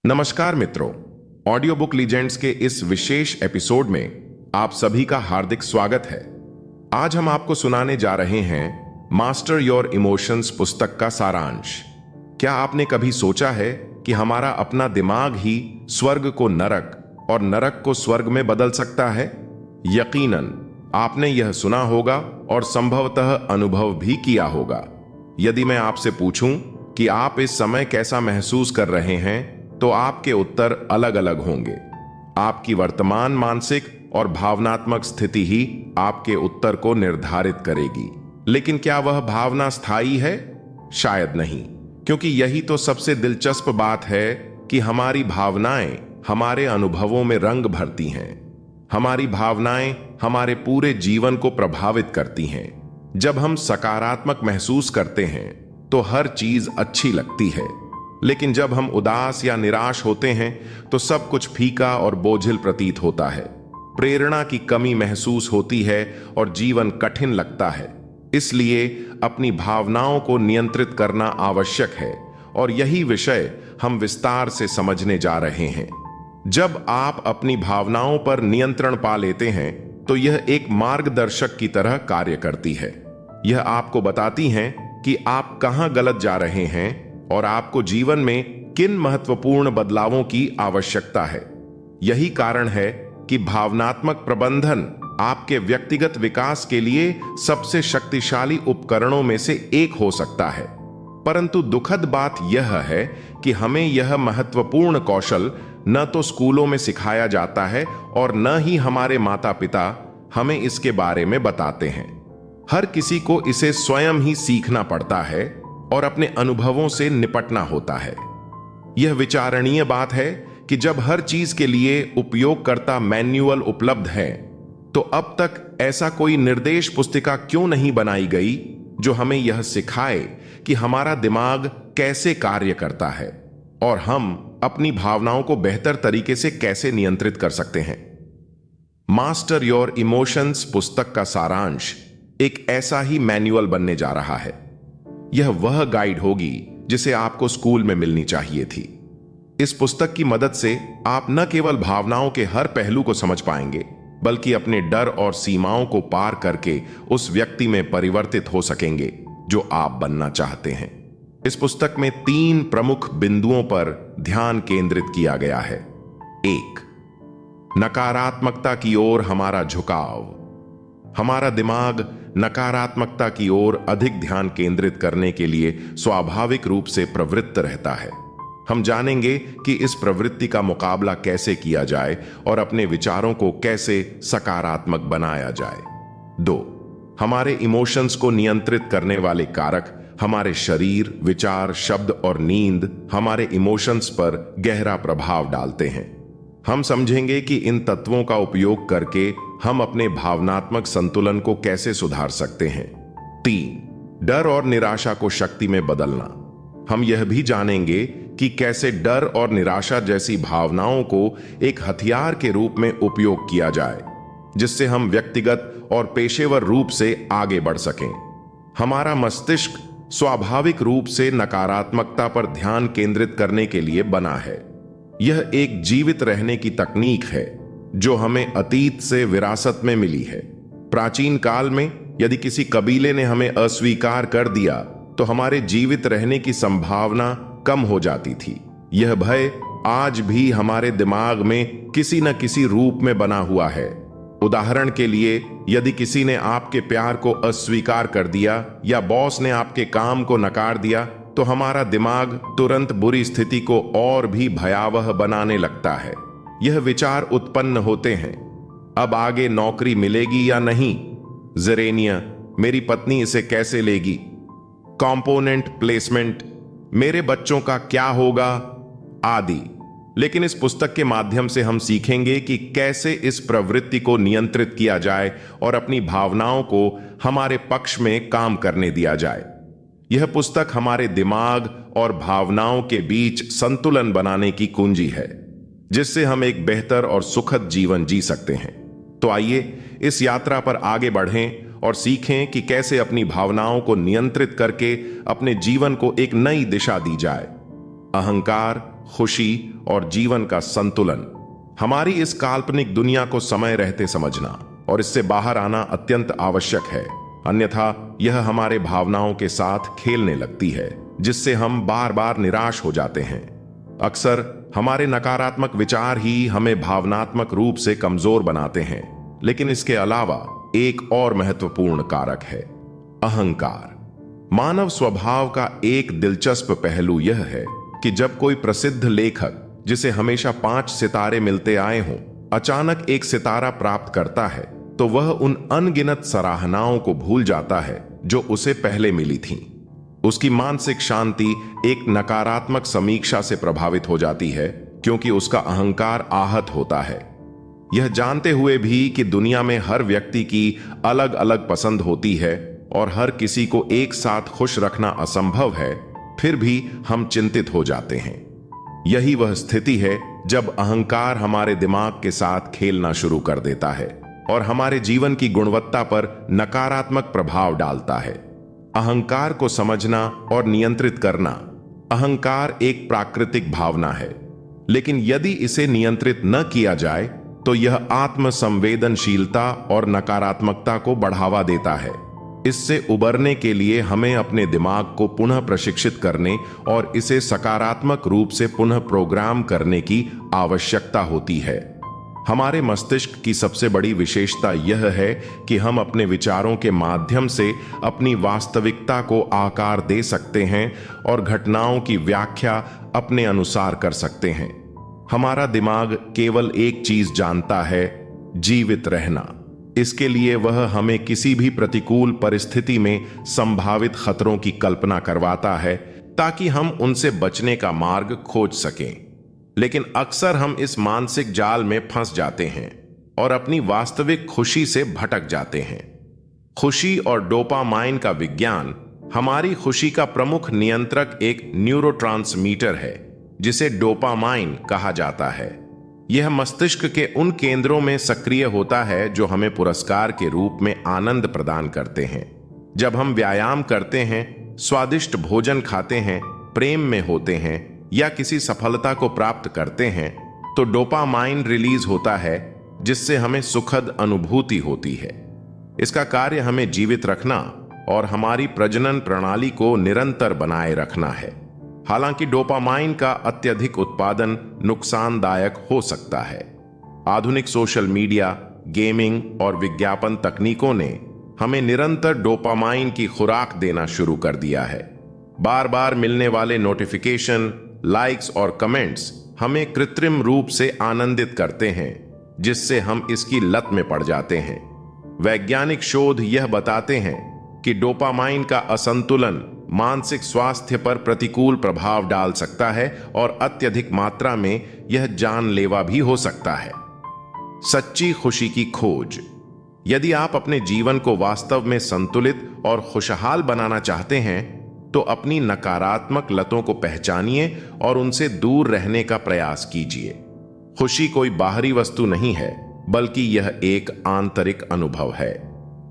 नमस्कार मित्रों, audio book legends के इस विशेष एपिसोड में आप सभी का हार्दिक स्वागत है। आज हम आपको सुनाने जा रहे हैं मास्टर योर इमोशंस पुस्तक का सारांश। क्या आपने कभी सोचा है कि हमारा अपना दिमाग ही स्वर्ग को नरक और नरक को स्वर्ग में बदल सकता है? यकीनन आपने यह सुना होगा और संभवतः अनुभव भी किया होगा। यदि मैं आपसे पूछूं कि आप इस समय कैसा महसूस कर रहे हैं, तो आपके उत्तर अलग अलग होंगे। आपकी वर्तमान मानसिक और भावनात्मक स्थिति ही आपके उत्तर को निर्धारित करेगी। लेकिन क्या वह भावना स्थायी है? शायद नहीं, क्योंकि यही तो सबसे दिलचस्प बात है कि हमारी भावनाएं हमारे अनुभवों में रंग भरती हैं। हमारी भावनाएं हमारे पूरे जीवन को प्रभावित करती हैं। जब हम सकारात्मक महसूस करते हैं तो हर चीज अच्छी लगती है, लेकिन जब हम उदास या निराश होते हैं तो सब कुछ फीका और बोझिल प्रतीत होता है। प्रेरणा की कमी महसूस होती है और जीवन कठिन लगता है। इसलिए अपनी भावनाओं को नियंत्रित करना आवश्यक है और यही विषय हम विस्तार से समझने जा रहे हैं। जब आप अपनी भावनाओं पर नियंत्रण पा लेते हैं तो यह एक मार्गदर्शक की तरह कार्य करती है। यह आपको बताती हैं कि आप कहां गलत जा रहे हैं और आपको जीवन में किन महत्वपूर्ण बदलावों की आवश्यकता है। यही कारण है कि भावनात्मक प्रबंधन आपके व्यक्तिगत विकास के लिए सबसे शक्तिशाली उपकरणों में से एक हो सकता है। परंतु दुखद बात यह है कि हमें यह महत्वपूर्ण कौशल न तो स्कूलों में सिखाया जाता है और न ही हमारे माता पिता हमें इसके बारे में बताते हैं। हर किसी को इसे स्वयं ही सीखना पड़ता है और अपने अनुभवों से निपटना होता है। यह विचारणीय बात है कि जब हर चीज के लिए उपयोगकर्ता मैन्युअल उपलब्ध है, तो अब तक ऐसा कोई निर्देश पुस्तिका क्यों नहीं बनाई गई जो हमें यह सिखाए कि हमारा दिमाग कैसे कार्य करता है और हम अपनी भावनाओं को बेहतर तरीके से कैसे नियंत्रित कर सकते हैं। मास्टर योर इमोशंस पुस्तक का सारांश एक ऐसा ही मैन्युअल बनने जा रहा है। यह वह गाइड होगी जिसे आपको स्कूल में मिलनी चाहिए थी। इस पुस्तक की मदद से आप न केवल भावनाओं के हर पहलू को समझ पाएंगे, बल्कि अपने डर और सीमाओं को पार करके उस व्यक्ति में परिवर्तित हो सकेंगे जो आप बनना चाहते हैं। इस पुस्तक में 3 प्रमुख बिंदुओं पर ध्यान केंद्रित किया गया है। 1, नकारात्मकता की ओर हमारा झुकाव। हमारा दिमाग नकारात्मकता की ओर अधिक ध्यान केंद्रित करने के लिए स्वाभाविक रूप से प्रवृत्त रहता है। हम जानेंगे कि इस प्रवृत्ति का मुकाबला कैसे किया जाए और अपने विचारों को कैसे सकारात्मक बनाया जाए। 2, हमारे इमोशंस को नियंत्रित करने वाले कारक हमारे शरीर, विचार, शब्द और नींद हमारे इमोशंस पर गहरा प्रभाव डालते हैं। हम समझेंगे कि इन तत्वों का उपयोग करके हम अपने भावनात्मक संतुलन को कैसे सुधार सकते हैं। 3, डर और निराशा को शक्ति में बदलना। हम यह भी जानेंगे कि कैसे डर और निराशा जैसी भावनाओं को एक हथियार के रूप में उपयोग किया जाए, जिससे हम व्यक्तिगत और पेशेवर रूप से आगे बढ़ सकें। हमारा मस्तिष्क स्वाभाविक रूप से नकारात्मकता पर ध्यान केंद्रित करने के लिए बना है। यह एक जीवित रहने की तकनीक है जो हमें अतीत से विरासत में मिली है। प्राचीन काल में यदि किसी कबीले ने हमें अस्वीकार कर दिया तो हमारे जीवित रहने की संभावना कम हो जाती थी। यह भय आज भी हमारे दिमाग में किसी न किसी रूप में बना हुआ है। उदाहरण के लिए, यदि किसी ने आपके प्यार को अस्वीकार कर दिया या बॉस ने आपके काम को नकार दिया, तो हमारा दिमाग तुरंत बुरी स्थिति को और भी भयावह बनाने लगता है। यह विचार उत्पन्न होते हैं, अब आगे नौकरी मिलेगी या नहीं, ज़ेरेनिया मेरी पत्नी इसे कैसे लेगी, कंपोनेंट प्लेसमेंट, मेरे बच्चों का क्या होगा, आदि। लेकिन इस पुस्तक के माध्यम से हम सीखेंगे कि कैसे इस प्रवृत्ति को नियंत्रित किया जाए और अपनी भावनाओं को हमारे पक्ष में काम करने दिया जाए। यह पुस्तक हमारे दिमाग और भावनाओं के बीच संतुलन बनाने की कुंजी है, जिससे हम एक बेहतर और सुखद जीवन जी सकते हैं। तो आइए इस यात्रा पर आगे बढ़ें और सीखें कि कैसे अपनी भावनाओं को नियंत्रित करके अपने जीवन को एक नई दिशा दी जाए। अहंकार, खुशी और जीवन का संतुलन। हमारी इस काल्पनिक दुनिया को समय रहते समझना और इससे बाहर आना अत्यंत आवश्यक है, अन्यथा यह हमारे भावनाओं के साथ खेलने लगती है, जिससे हम बार बार निराश हो जाते हैं। अक्सर हमारे नकारात्मक विचार ही हमें भावनात्मक रूप से कमजोर बनाते हैं, लेकिन इसके अलावा एक और महत्वपूर्ण कारक है, अहंकार। मानव स्वभाव का एक दिलचस्प पहलू यह है कि जब कोई प्रसिद्ध लेखक, जिसे हमेशा 5 सितारे मिलते आए हों, अचानक एक सितारा प्राप्त करता है, तो वह उन अनगिनत सराहनाओं को भूल जाता है जो उसे पहले मिली थीं। उसकी मानसिक शांति एक नकारात्मक समीक्षा से प्रभावित हो जाती है, क्योंकि उसका अहंकार आहत होता है। यह जानते हुए भी कि दुनिया में हर व्यक्ति की अलग अलग पसंद होती है और हर किसी को एक साथ खुश रखना असंभव है, फिर भी हम चिंतित हो जाते हैं। यही वह स्थिति है जब अहंकार हमारे दिमाग के साथ खेलना शुरू कर देता है और हमारे जीवन की गुणवत्ता पर नकारात्मक प्रभाव डालता है। अहंकार को समझना और नियंत्रित करना। अहंकार एक प्राकृतिक भावना है, लेकिन यदि इसे नियंत्रित न किया जाए तो यह आत्मसंवेदनशीलता और नकारात्मकता को बढ़ावा देता है। इससे उबरने के लिए हमें अपने दिमाग को पुनः प्रशिक्षित करने और इसे सकारात्मक रूप से पुनः प्रोग्राम करने की आवश्यकता होती है। हमारे मस्तिष्क की सबसे बड़ी विशेषता यह है कि हम अपने विचारों के माध्यम से अपनी वास्तविकता को आकार दे सकते हैं और घटनाओं की व्याख्या अपने अनुसार कर सकते हैं। हमारा दिमाग केवल एक चीज जानता है, जीवित रहना। इसके लिए वह हमें किसी भी प्रतिकूल परिस्थिति में संभावित खतरों की कल्पना करवाता है, ताकि हम उनसे बचने का मार्ग खोज सकें। लेकिन अक्सर हम इस मानसिक जाल में फंस जाते हैं और अपनी वास्तविक खुशी से भटक जाते हैं। खुशी और डोपामाइन का विज्ञान। हमारी खुशी का प्रमुख नियंत्रक एक न्यूरोट्रांसमीटर है, जिसे डोपामाइन कहा जाता है। यह मस्तिष्क के उन केंद्रों में सक्रिय होता है जो हमें पुरस्कार के रूप में आनंद प्रदान करते हैं। जब हम व्यायाम करते हैं, स्वादिष्ट भोजन खाते हैं, प्रेम में होते हैं या किसी सफलता को प्राप्त करते हैं, तो डोपामाइन रिलीज होता है, जिससे हमें सुखद अनुभूति होती है। इसका कार्य हमें जीवित रखना और हमारी प्रजनन प्रणाली को निरंतर बनाए रखना है। हालांकि डोपामाइन का अत्यधिक उत्पादन नुकसानदायक हो सकता है। आधुनिक सोशल मीडिया, गेमिंग और विज्ञापन तकनीकों ने हमें निरंतर डोपामाइन की खुराक देना शुरू कर दिया है। बार बार मिलने वाले नोटिफिकेशन, लाइक्स और कमेंट्स हमें कृत्रिम रूप से आनंदित करते हैं, जिससे हम इसकी लत में पड़ जाते हैं। वैज्ञानिक शोध यह बताते हैं कि डोपामाइन का असंतुलन मानसिक स्वास्थ्य पर प्रतिकूल प्रभाव डाल सकता है और अत्यधिक मात्रा में यह जानलेवा भी हो सकता है। सच्ची खुशी की खोज। यदि आप अपने जीवन को वास्तव में संतुलित और खुशहाल बनाना चाहते हैं, तो अपनी नकारात्मक लतों को पहचानिए और उनसे दूर रहने का प्रयास कीजिए। खुशी कोई बाहरी वस्तु नहीं है, बल्कि यह एक आंतरिक अनुभव है।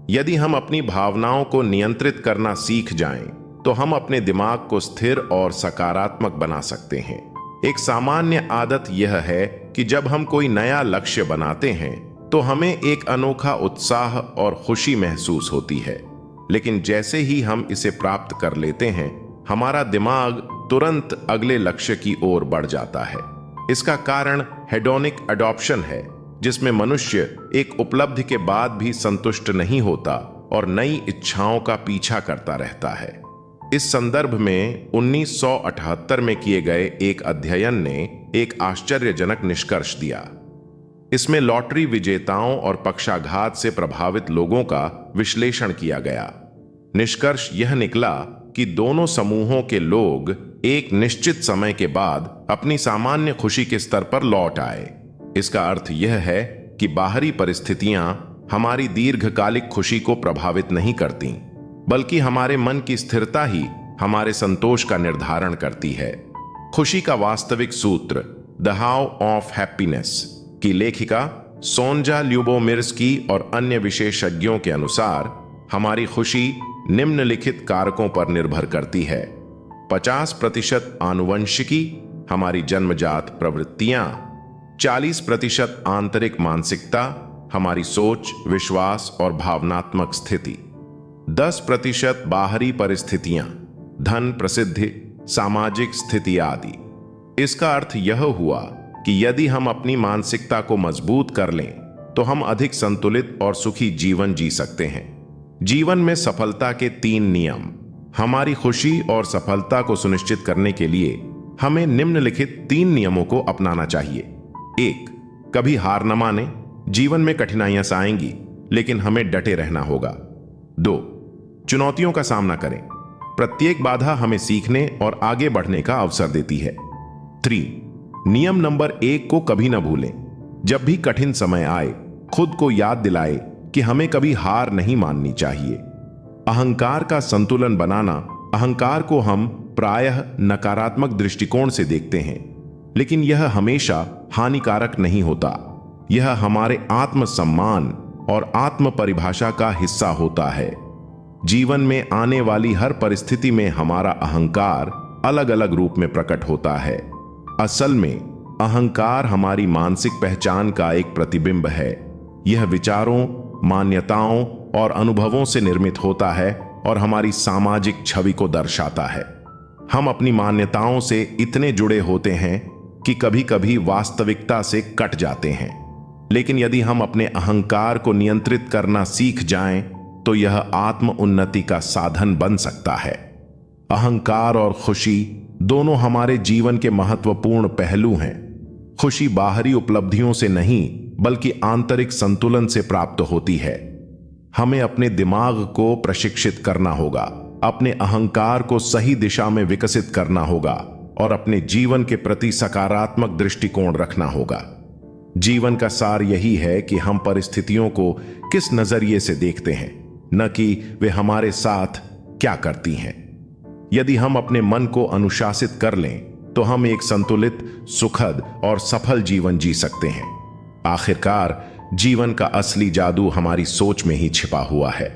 यदि हम अपनी भावनाओं को नियंत्रित करना सीख जाएं, तो हम अपने दिमाग को स्थिर और सकारात्मक बना सकते हैं। एक सामान्य आदत यह है कि जब हम कोई नया लक्ष्य बनाते हैं, तो हमें एक अनोखा उत्साह और खुशी महसूस होती है। लेकिन जैसे ही हम इसे प्राप्त कर लेते हैं, हमारा दिमाग तुरंत अगले लक्ष्य की ओर बढ़ जाता है। इसका कारण हेडोनिक अडॉप्शन है, जिसमें मनुष्य एक उपलब्धि के बाद भी संतुष्ट नहीं होता और नई इच्छाओं का पीछा करता रहता है। इस संदर्भ में 1978 में किए गए एक अध्ययन ने एक आश्चर्यजनक निष्कर्ष दिया। इसमें लॉटरी विजेताओं और पक्षाघात से प्रभावित लोगों का विश्लेषण किया गया। निष्कर्ष यह निकला कि दोनों समूहों के लोग एक निश्चित समय के बाद अपनी सामान्य खुशी के स्तर पर लौट आए। इसका अर्थ यह है कि बाहरी परिस्थितियां हमारी दीर्घकालिक खुशी को प्रभावित नहीं करती, बल्कि हमारे मन की स्थिरता ही हमारे संतोष का निर्धारण करती है। खुशी का वास्तविक सूत्र, द हाउ ऑफ हैप्पीनेस की लेखिका सोंजा ल्यूबोमिर्स्की और अन्य विशेषज्ञों के अनुसार हमारी खुशी निम्नलिखित कारकों पर निर्भर करती है। 50% आनुवंशिकी, हमारी जन्मजात प्रवृत्तियां, 40% आंतरिक मानसिकता, हमारी सोच, विश्वास और भावनात्मक स्थिति, 10% बाहरी परिस्थितियां, धन, प्रसिद्धि, सामाजिक स्थिति आदि। इसका अर्थ यह हुआ कि यदि हम अपनी मानसिकता को मजबूत कर लें तो हम अधिक संतुलित और सुखी जीवन जी सकते हैं। जीवन में सफलता के 3 नियम। हमारी खुशी और सफलता को सुनिश्चित करने के लिए हमें निम्नलिखित 3 नियमों को अपनाना चाहिए। 1. कभी हार न माने। जीवन में कठिनाइयां आएंगी, लेकिन हमें डटे रहना होगा। 2. चुनौतियों का सामना करें। प्रत्येक बाधा हमें सीखने और आगे बढ़ने का अवसर देती है। 3. नियम नंबर 1 को कभी न भूलें। जब भी कठिन समय आए, खुद को याद दिलाए कि हमें कभी हार नहीं माननी चाहिए। अहंकार का संतुलन बनाना। अहंकार को हम प्रायः नकारात्मक दृष्टिकोण से देखते हैं, लेकिन यह हमेशा हानिकारक नहीं होता। यह हमारे आत्मसम्मान और आत्म परिभाषा का हिस्सा होता है। जीवन में आने वाली हर परिस्थिति में हमारा अहंकार अलग अलग रूप में प्रकट होता है। असल में अहंकार हमारी मानसिक पहचान का एक प्रतिबिंब है। यह विचारों, मान्यताओं और अनुभवों से निर्मित होता है और हमारी सामाजिक छवि को दर्शाता है। हम अपनी मान्यताओं से इतने जुड़े होते हैं कि कभी कभी वास्तविकता से कट जाते हैं। लेकिन यदि हम अपने अहंकार को नियंत्रित करना सीख जाएं, तो यह आत्म उन्नति का साधन बन सकता है। अहंकार और खुशी दोनों हमारे जीवन के महत्वपूर्ण पहलू हैं। खुशी बाहरी उपलब्धियों से नहीं, बल्कि आंतरिक संतुलन से प्राप्त होती है। हमें अपने दिमाग को प्रशिक्षित करना होगा, अपने अहंकार को सही दिशा में विकसित करना होगा और अपने जीवन के प्रति सकारात्मक दृष्टिकोण रखना होगा। जीवन का सार यही है कि हम परिस्थितियों को किस नजरिए से देखते हैं, न कि वे हमारे साथ क्या करती हैं। यदि हम अपने मन को अनुशासित कर लें, तो हम एक संतुलित, सुखद और सफल जीवन जी सकते हैं। आखिरकार जीवन का असली जादू हमारी सोच में ही छिपा हुआ है।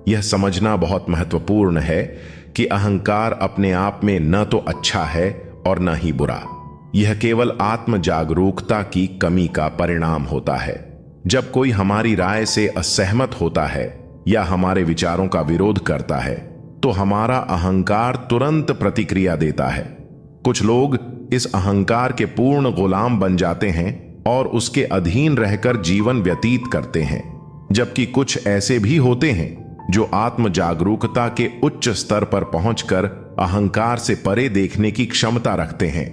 यह समझना बहुत महत्वपूर्ण है कि अहंकार अपने आप में न तो अच्छा है और न ही बुरा। यह केवल आत्म जागरूकता की कमी का परिणाम होता है। जब कोई हमारी राय से असहमत होता है या हमारे विचारों का विरोध करता है, तो हमारा अहंकार तुरंत प्रतिक्रिया देता है। कुछ लोग इस अहंकार के पूर्ण गुलाम बन जाते हैं और उसके अधीन रहकर जीवन व्यतीत करते हैं, जबकि कुछ ऐसे भी होते हैं जो आत्म जागरूकता के उच्च स्तर पर पहुंचकर अहंकार से परे देखने की क्षमता रखते हैं।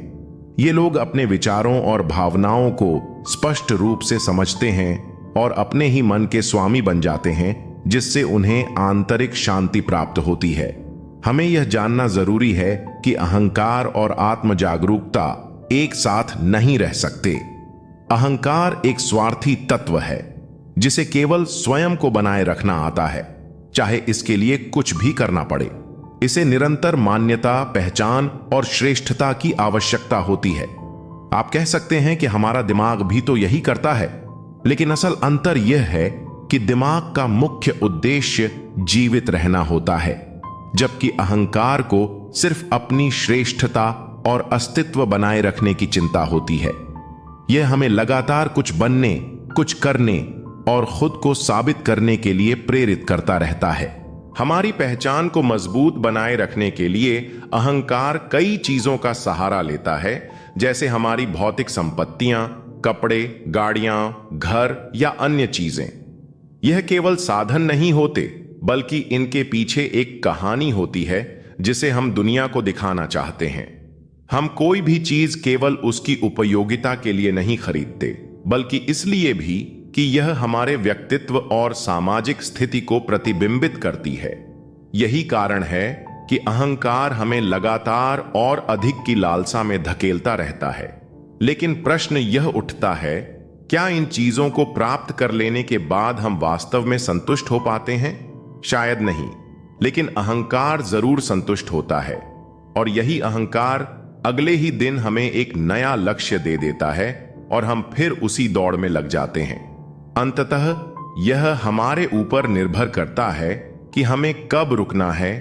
ये लोग अपने विचारों और भावनाओं को स्पष्ट रूप से समझते हैं और अपने ही मन के स्वामी बन जाते हैं, जिससे उन्हें आंतरिक शांति प्राप्त होती है। हमें यह जानना जरूरी है कि अहंकार और आत्म जागरूकता एक साथ नहीं रह सकते। अहंकार एक स्वार्थी तत्व है जिसे केवल स्वयं को बनाए रखना आता है, चाहे इसके लिए कुछ भी करना पड़े। इसे निरंतर मान्यता, पहचान और श्रेष्ठता की आवश्यकता होती है। आप कह सकते हैं कि हमारा दिमाग भी तो यही करता है, लेकिन असल अंतर यह है कि दिमाग का मुख्य उद्देश्य जीवित रहना होता है, जबकि अहंकार को सिर्फ अपनी श्रेष्ठता और अस्तित्व बनाए रखने की चिंता होती है। यह हमें लगातार कुछ बनने, कुछ करने और खुद को साबित करने के लिए प्रेरित करता रहता है। हमारी पहचान को मजबूत बनाए रखने के लिए अहंकार कई चीजों का सहारा लेता है, जैसे हमारी भौतिक संपत्तियां, कपड़े, गाड़ियां, घर या अन्य चीजें। यह केवल साधन नहीं होते, बल्कि इनके पीछे एक कहानी होती है जिसे हम दुनिया को दिखाना चाहते हैं। हम कोई भी चीज केवल उसकी उपयोगिता के लिए नहीं खरीदते, बल्कि इसलिए भी कि यह हमारे व्यक्तित्व और सामाजिक स्थिति को प्रतिबिंबित करती है। यही कारण है कि अहंकार हमें लगातार और अधिक की लालसा में धकेलता रहता है। लेकिन प्रश्न यह उठता है, क्या इन चीजों को प्राप्त कर लेने के बाद हम वास्तव में संतुष्ट हो पाते हैं? शायद नहीं, लेकिन अहंकार जरूर संतुष्ट होता है, और यही अहंकार अगले ही दिन हमें एक नया लक्ष्य दे देता है और हम फिर उसी दौड़ में लग जाते हैं। अंततः यह हमारे ऊपर निर्भर करता है कि हमें कब रुकना है,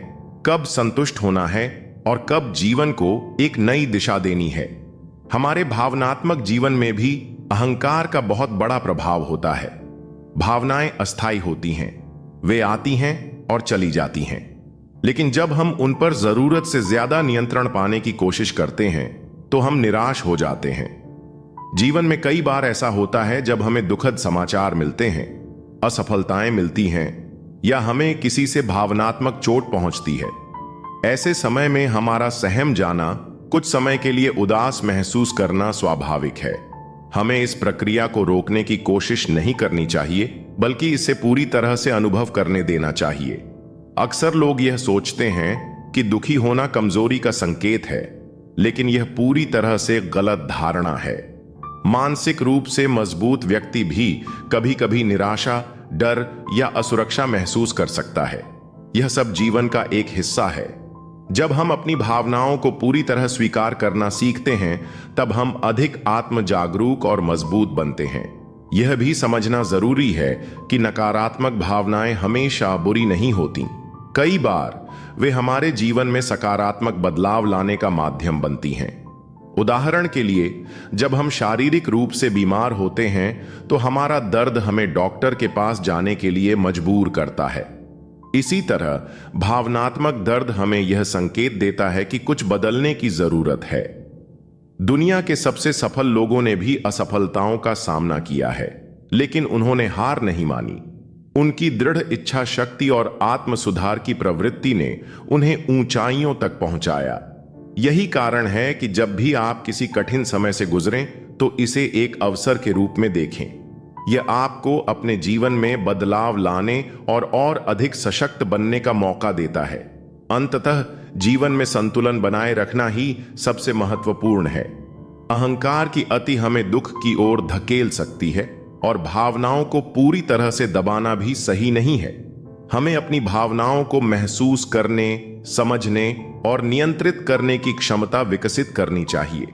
कब संतुष्ट होना है और कब जीवन को एक नई दिशा देनी है। हमारे भावनात्मक जीवन में भी अहंकार का बहुत बड़ा प्रभाव होता है। भावनाएं अस्थायी होती हैं, वे आती हैं और चली जाती हैं, लेकिन जब हम उन पर जरूरत से ज्यादा नियंत्रण पाने की कोशिश करते हैं तो हम निराश हो जाते हैं। जीवन में कई बार ऐसा होता है जब हमें दुखद समाचार मिलते हैं, असफलताएं मिलती हैं या हमें किसी से भावनात्मक चोट पहुंचती है। ऐसे समय में हमारा सहम जाना, कुछ समय के लिए उदास महसूस करना स्वाभाविक है। हमें इस प्रक्रिया को रोकने की कोशिश नहीं करनी चाहिए, बल्कि इसे पूरी तरह से अनुभव करने देना चाहिए। अक्सर लोग यह सोचते हैं कि दुखी होना कमजोरी का संकेत है, लेकिन यह पूरी तरह से गलत धारणा है। मानसिक रूप से मजबूत व्यक्ति भी कभी कभी निराशा, डर या असुरक्षा महसूस कर सकता है। यह सब जीवन का एक हिस्सा है। जब हम अपनी भावनाओं को पूरी तरह स्वीकार करना सीखते हैं, तब हम अधिक आत्म जागरूक और मजबूत बनते हैं। यह भी समझना जरूरी है कि नकारात्मक भावनाएं हमेशा बुरी नहीं होती। कई बार वे हमारे जीवन में सकारात्मक बदलाव लाने का माध्यम बनती हैं। उदाहरण के लिए, जब हम शारीरिक रूप से बीमार होते हैं तो हमारा दर्द हमें डॉक्टर के पास जाने के लिए मजबूर करता है। इसी तरह भावनात्मक दर्द हमें यह संकेत देता है कि कुछ बदलने की जरूरत है। दुनिया के सबसे सफल लोगों ने भी असफलताओं का सामना किया है, लेकिन उन्होंने हार नहीं मानी। उनकी दृढ़ इच्छा शक्ति और आत्म सुधार की प्रवृत्ति ने उन्हें ऊंचाइयों तक पहुंचाया। यही कारण है कि जब भी आप किसी कठिन समय से गुजरें तो इसे एक अवसर के रूप में देखें। यह आपको अपने जीवन में बदलाव लाने और अधिक सशक्त बनने का मौका देता है। अंततः जीवन में संतुलन बनाए रखना ही सबसे महत्वपूर्ण है। अहंकार की अति हमें दुख की ओर धकेल सकती है और भावनाओं को पूरी तरह से दबाना भी सही नहीं है। हमें अपनी भावनाओं को महसूस करने, समझने और नियंत्रित करने की क्षमता विकसित करनी चाहिए।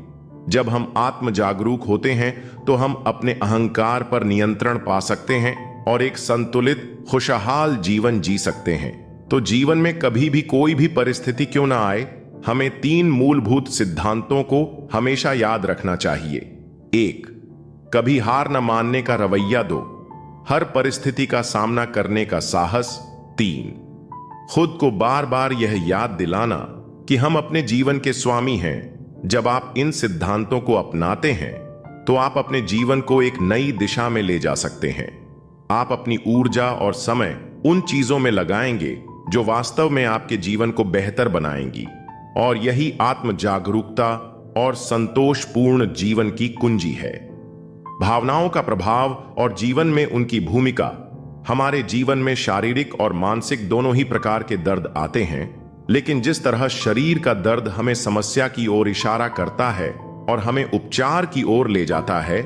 जब हम आत्म जागरूक होते हैं तो हम अपने अहंकार पर नियंत्रण पा सकते हैं और एक संतुलित, खुशहाल जीवन जी सकते हैं। तो जीवन में कभी भी कोई भी परिस्थिति क्यों ना आए, हमें 3 मूलभूत सिद्धांतों को हमेशा याद रखना चाहिए। 1, कभी हार न मानने का रवैया दो, हर परिस्थिति का सामना करने का साहस। 3, खुद को बार बार यह याद दिलाना कि हम अपने जीवन के स्वामी हैं। जब आप इन सिद्धांतों को अपनाते हैं तो आप अपने जीवन को एक नई दिशा में ले जा सकते हैं। आप अपनी ऊर्जा और समय उन चीजों में लगाएंगे जो वास्तव में आपके जीवन को बेहतर बनाएंगी, और यही आत्म जागरूकता और संतोषपूर्ण जीवन की कुंजी है। भावनाओं का प्रभाव और जीवन में उनकी भूमिका। हमारे जीवन में शारीरिक और मानसिक दोनों ही प्रकार के दर्द आते हैं, लेकिन जिस तरह शरीर का दर्द हमें समस्या की ओर इशारा करता है और हमें उपचार की ओर ले जाता है,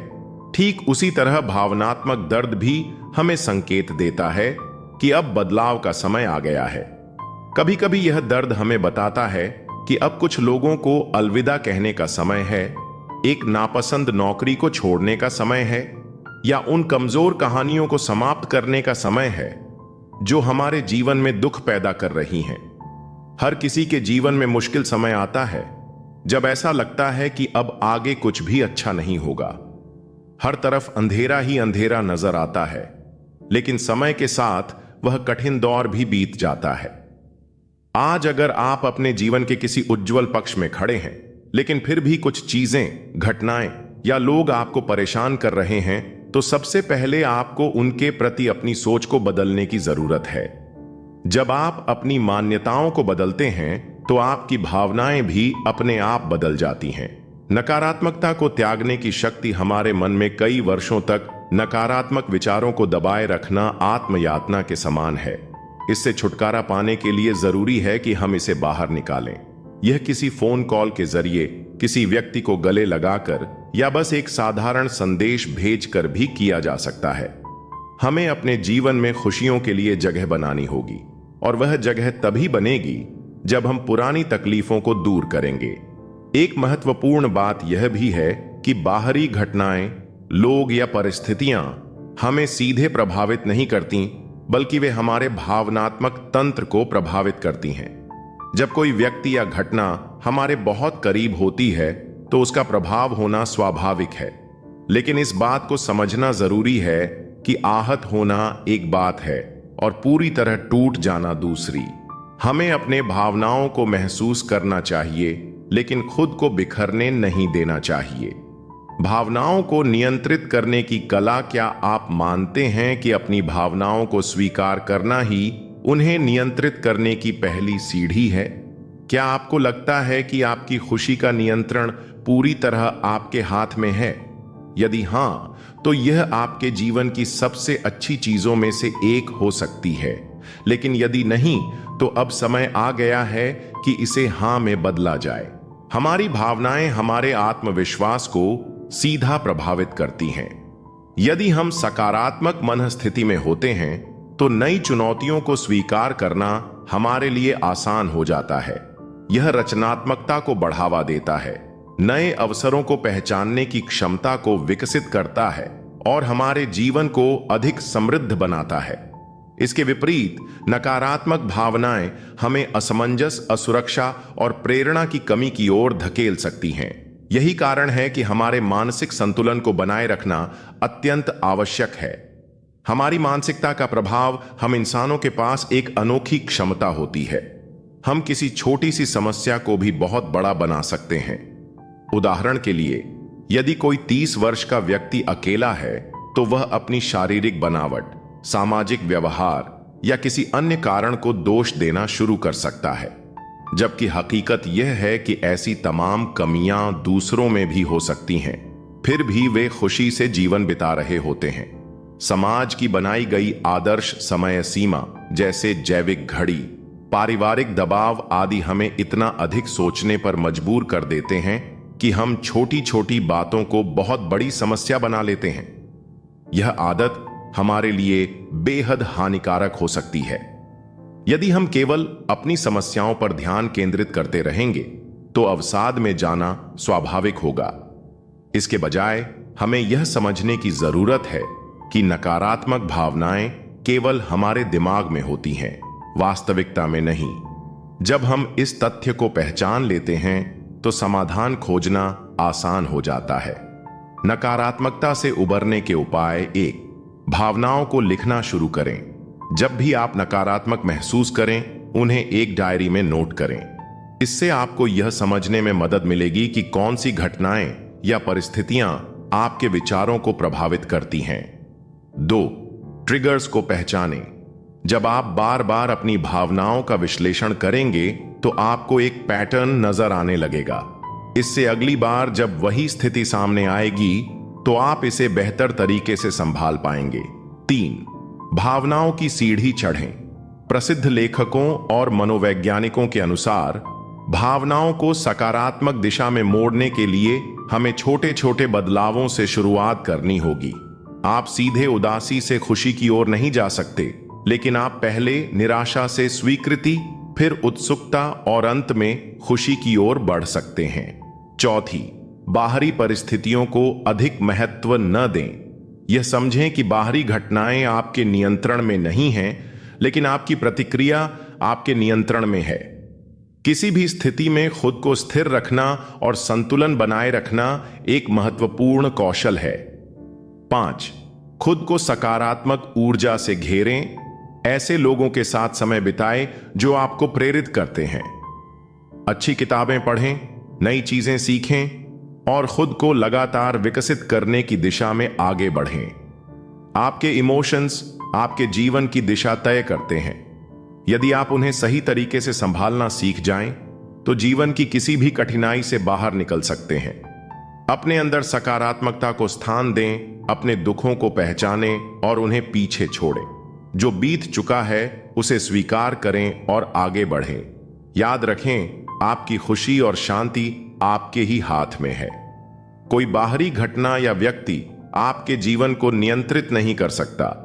ठीक उसी तरह भावनात्मक दर्द भी हमें संकेत देता है कि अब बदलाव का समय आ गया है। कभी कभी यह दर्द हमें बताता है कि अब कुछ लोगों को अलविदा कहने का समय है, एक नापसंद नौकरी को छोड़ने का समय है, या उन कमजोर कहानियों को समाप्त करने का समय है जो हमारे जीवन में दुख पैदा कर रही हैं। हर किसी के जीवन में मुश्किल समय आता है जब ऐसा लगता है कि अब आगे कुछ भी अच्छा नहीं होगा। हर तरफ अंधेरा ही अंधेरा नजर आता है, लेकिन समय के साथ वह कठिन दौर भी बीत जाता है। आज अगर आप अपने जीवन के किसी उज्जवल पक्ष में खड़े हैं, लेकिन फिर भी कुछ चीजें, घटनाएं या लोग आपको परेशान कर रहे हैं, तो सबसे पहले आपको उनके प्रति अपनी सोच को बदलने की जरूरत है। जब आप अपनी मान्यताओं को बदलते हैं तो आपकी भावनाएं भी अपने आप बदल जाती हैं। नकारात्मकता को त्यागने की शक्ति। हमारे मन में कई वर्षों तक नकारात्मक विचारों को दबाए रखना आत्मयातना के समान है। इससे छुटकारा पाने के लिए जरूरी है कि हम इसे बाहर निकालें। यह किसी फोन कॉल के जरिए, किसी व्यक्ति को गले लगाकर या बस एक साधारण संदेश भेजकर भी किया जा सकता है। हमें अपने जीवन में खुशियों के लिए जगह बनानी होगी, और वह जगह तभी बनेगी जब हम पुरानी तकलीफों को दूर करेंगे। एक महत्वपूर्ण बात यह भी है कि बाहरी घटनाएं, लोग या परिस्थितियां हमें सीधे प्रभावित नहीं करती, बल्कि वे हमारे भावनात्मक तंत्र को प्रभावित करती हैं। जब कोई व्यक्ति या घटना हमारे बहुत करीब होती है तो उसका प्रभाव होना स्वाभाविक है। लेकिन इस बात को समझना जरूरी है कि आहत होना एक बात है और पूरी तरह टूट जाना दूसरी। हमें अपने भावनाओं को महसूस करना चाहिए, लेकिन खुद को बिखरने नहीं देना चाहिए। भावनाओं को नियंत्रित करने की कला, क्या आप मानते हैं कि अपनी भावनाओं को स्वीकार करना ही उन्हें नियंत्रित करने की पहली सीढ़ी है? क्या आपको लगता है कि आपकी खुशी का नियंत्रण पूरी तरह आपके हाथ में है? यदि हां, तो यह आपके जीवन की सबसे अच्छी चीजों में से एक हो सकती है। लेकिन यदि नहीं, तो अब समय आ गया है कि इसे हां में बदला जाए। हमारी भावनाएं हमारे आत्मविश्वास को सीधा प्रभावित करती हैं। यदि हम सकारात्मक मनस्थिति में होते हैं, तो नई चुनौतियों को स्वीकार करना हमारे लिए आसान हो जाता है। यह रचनात्मकता को बढ़ावा देता है, नए अवसरों को पहचानने की क्षमता को विकसित करता है और हमारे जीवन को अधिक समृद्ध बनाता है। इसके विपरीत नकारात्मक भावनाएं हमें असमंजस, असुरक्षा और प्रेरणा की कमी की ओर धकेल सकती हैं। यही कारण है कि हमारे मानसिक संतुलन को बनाए रखना अत्यंत आवश्यक है। हमारी मानसिकता का प्रभाव, हम इंसानों के पास एक अनोखी क्षमता होती है। हम किसी छोटी सी समस्या को भी बहुत बड़ा बना सकते हैं। उदाहरण के लिए, यदि कोई 30 वर्ष का व्यक्ति अकेला है, तो वह अपनी शारीरिक बनावट, सामाजिक व्यवहार या किसी अन्य कारण को दोष देना शुरू कर सकता है, जबकि हकीकत यह है कि ऐसी तमाम कमियां दूसरों में भी हो सकती हैं, फिर भी वे खुशी से जीवन बिता रहे होते हैं। समाज की बनाई गई आदर्श समय सीमा, जैसे जैविक घड़ी, पारिवारिक दबाव आदि हमें इतना अधिक सोचने पर मजबूर कर देते हैं कि हम छोटी छोटी बातों को बहुत बड़ी समस्या बना लेते हैं। यह आदत हमारे लिए बेहद हानिकारक हो सकती है। यदि हम केवल अपनी समस्याओं पर ध्यान केंद्रित करते रहेंगे, तो अवसाद में जाना स्वाभाविक होगा। इसके बजाय हमें यह समझने की जरूरत है कि नकारात्मक भावनाएं केवल हमारे दिमाग में होती हैं, वास्तविकता में नहीं। जब हम इस तथ्य को पहचान लेते हैं, तो समाधान खोजना आसान हो जाता है। नकारात्मकता से उबरने के उपाय: 1. भावनाओं को लिखना शुरू करें। जब भी आप नकारात्मक महसूस करें, उन्हें एक डायरी में नोट करें। इससे आपको यह समझने में मदद मिलेगी कि कौन सी घटनाएं या परिस्थितियां आपके विचारों को प्रभावित करती हैं। 2. ट्रिगर्स को पहचानें। जब आप बार बार अपनी भावनाओं का विश्लेषण करेंगे, तो आपको एक पैटर्न नजर आने लगेगा। इससे अगली बार जब वही स्थिति सामने आएगी, तो आप इसे बेहतर तरीके से संभाल पाएंगे। 3. भावनाओं की सीढ़ी चढ़ें। प्रसिद्ध लेखकों और मनोवैज्ञानिकों के अनुसार, भावनाओं को सकारात्मक दिशा में मोड़ने के लिए हमें छोटे छोटे बदलावों से शुरुआत करनी होगी। आप सीधे उदासी से खुशी की ओर नहीं जा सकते, लेकिन आप पहले निराशा से स्वीकृति, फिर उत्सुकता और अंत में खुशी की ओर बढ़ सकते हैं। 4. बाहरी परिस्थितियों को अधिक महत्व न दें। यह समझें कि बाहरी घटनाएं आपके नियंत्रण में नहीं हैं, लेकिन आपकी प्रतिक्रिया आपके नियंत्रण में है। किसी भी स्थिति में खुद को स्थिर रखना और संतुलन बनाए रखना एक महत्वपूर्ण कौशल है। 5. खुद को सकारात्मक ऊर्जा से घेरें। ऐसे लोगों के साथ समय बिताएं जो आपको प्रेरित करते हैं। अच्छी किताबें पढ़ें, नई चीजें सीखें और खुद को लगातार विकसित करने की दिशा में आगे बढ़ें। आपके इमोशंस आपके जीवन की दिशा तय करते हैं। यदि आप उन्हें सही तरीके से संभालना सीख जाएं, तो जीवन की किसी भी कठिनाई से बाहर निकल सकते हैं। अपने अंदर सकारात्मकता को स्थान दें, अपने दुखों को पहचानें और उन्हें पीछे छोड़ें। जो बीत चुका है उसे स्वीकार करें और आगे बढ़ें। याद रखें, आपकी खुशी और शांति आपके ही हाथ में है। कोई बाहरी घटना या व्यक्ति आपके जीवन को नियंत्रित नहीं कर सकता,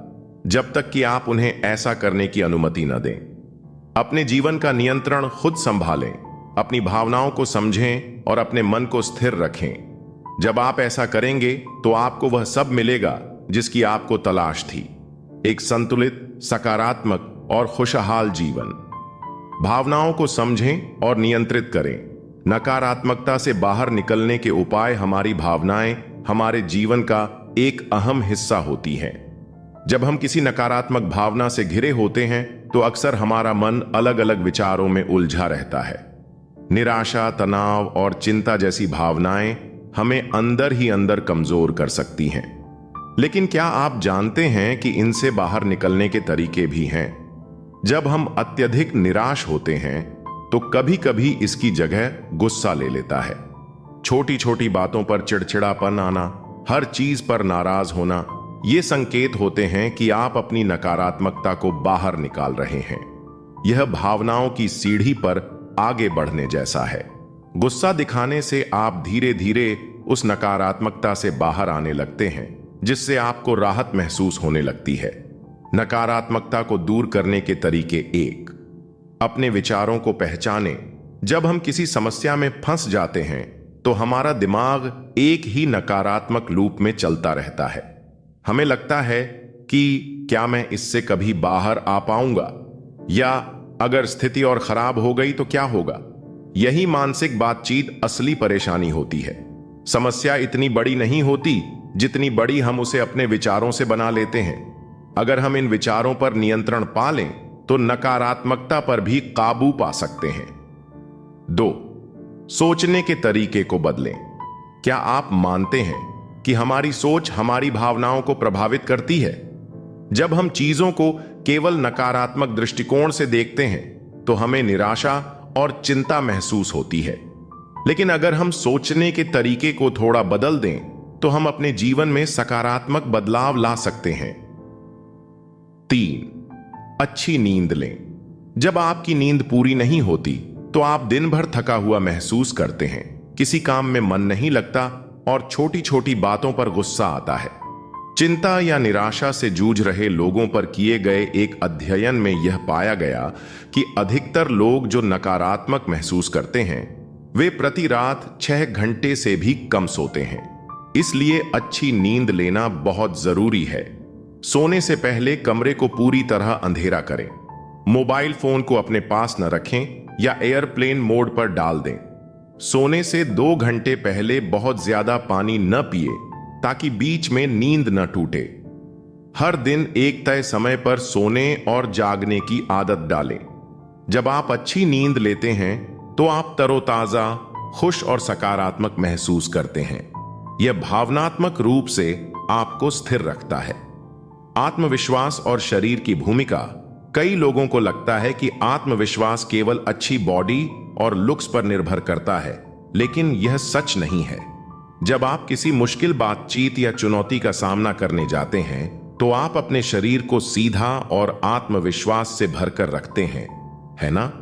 जब तक कि आप उन्हें ऐसा करने की अनुमति न दें। अपने जीवन का नियंत्रण खुद संभालें, अपनी भावनाओं को समझें और अपने मन को स्थिर रखें। जब आप ऐसा करेंगे, तो आपको वह सब मिलेगा जिसकी आपको तलाश थी, एक संतुलित, सकारात्मक और खुशहाल जीवन। भावनाओं को समझें और नियंत्रित करें। नकारात्मकता से बाहर निकलने के उपाय हमारी भावनाएं हमारे जीवन का एक अहम हिस्सा होती हैं। जब हम किसी नकारात्मक भावना से घिरे होते हैं तो अक्सर हमारा मन अलग अलग विचारों में उलझा रहता है। निराशा, तनाव और चिंता जैसी भावनाएं हमें अंदर ही अंदर कमजोर कर सकती हैं। लेकिन क्या आप जानते हैं कि इनसे बाहर निकलने के तरीके भी हैं? जब हम अत्यधिक निराश होते हैं तो कभी कभी इसकी जगह गुस्सा ले लेता है। छोटी छोटी बातों पर चिड़चिड़ापन आना, हर चीज पर नाराज होना, ये संकेत होते हैं कि आप अपनी नकारात्मकता को बाहर निकाल रहे हैं। यह भावनाओं की सीढ़ी पर आगे बढ़ने जैसा है। गुस्सा दिखाने से आप धीरे धीरे उस नकारात्मकता से बाहर आने लगते हैं, जिससे आपको राहत महसूस होने लगती है। नकारात्मकता को दूर करने के तरीके: 1. अपने विचारों को पहचानें। जब हम किसी समस्या में फंस जाते हैं तो हमारा दिमाग एक ही नकारात्मक लूप में चलता रहता है। हमें लगता है कि क्या मैं इससे कभी बाहर आ पाऊंगा, या अगर स्थिति और खराब हो गई तो क्या होगा। यही मानसिक बातचीत असली परेशानी होती है। समस्या इतनी बड़ी नहीं होती जितनी बड़ी हम उसे अपने विचारों से बना लेते हैं। अगर हम इन विचारों पर नियंत्रण पा लें तो नकारात्मकता पर भी काबू पा सकते हैं। 2. सोचने के तरीके को बदलें। क्या आप मानते हैं कि हमारी सोच हमारी भावनाओं को प्रभावित करती है? जब हम चीजों को केवल नकारात्मक दृष्टिकोण से देखते हैं तो हमें निराशा और चिंता महसूस होती है। लेकिन अगर हम सोचने के तरीके को थोड़ा बदल दें तो हम अपने जीवन में सकारात्मक बदलाव ला सकते हैं। 3. अच्छी नींद लें। जब आपकी नींद पूरी नहीं होती तो आप दिन भर थका हुआ महसूस करते हैं, किसी काम में मन नहीं लगता और छोटी छोटी बातों पर गुस्सा आता है। चिंता या निराशा से जूझ रहे लोगों पर किए गए एक अध्ययन में यह पाया गया कि अधिकतर लोग जो नकारात्मक महसूस करते हैं वे प्रति रात 6 घंटे से भी कम सोते हैं। इसलिए अच्छी नींद लेना बहुत जरूरी है। सोने से पहले कमरे को पूरी तरह अंधेरा करें। मोबाइल फोन को अपने पास न रखें या एयरप्लेन मोड पर डाल दें। सोने से 2 घंटे पहले बहुत ज्यादा पानी न पिए ताकि बीच में नींद न टूटे। हर दिन एक तय समय पर सोने और जागने की आदत डालें। जब आप अच्छी नींद लेते हैं तो आप तरोताजा, खुश और सकारात्मक महसूस करते हैं। यह भावनात्मक रूप से आपको स्थिर रखता है। आत्मविश्वास और शरीर की भूमिका। कई लोगों को लगता है कि आत्मविश्वास केवल अच्छी बॉडी और लुक्स पर निर्भर करता है, लेकिन यह सच नहीं है। जब आप किसी मुश्किल बातचीत या चुनौती का सामना करने जाते हैं तो आप अपने शरीर को सीधा और आत्मविश्वास से भरकर रखते हैं, है ना?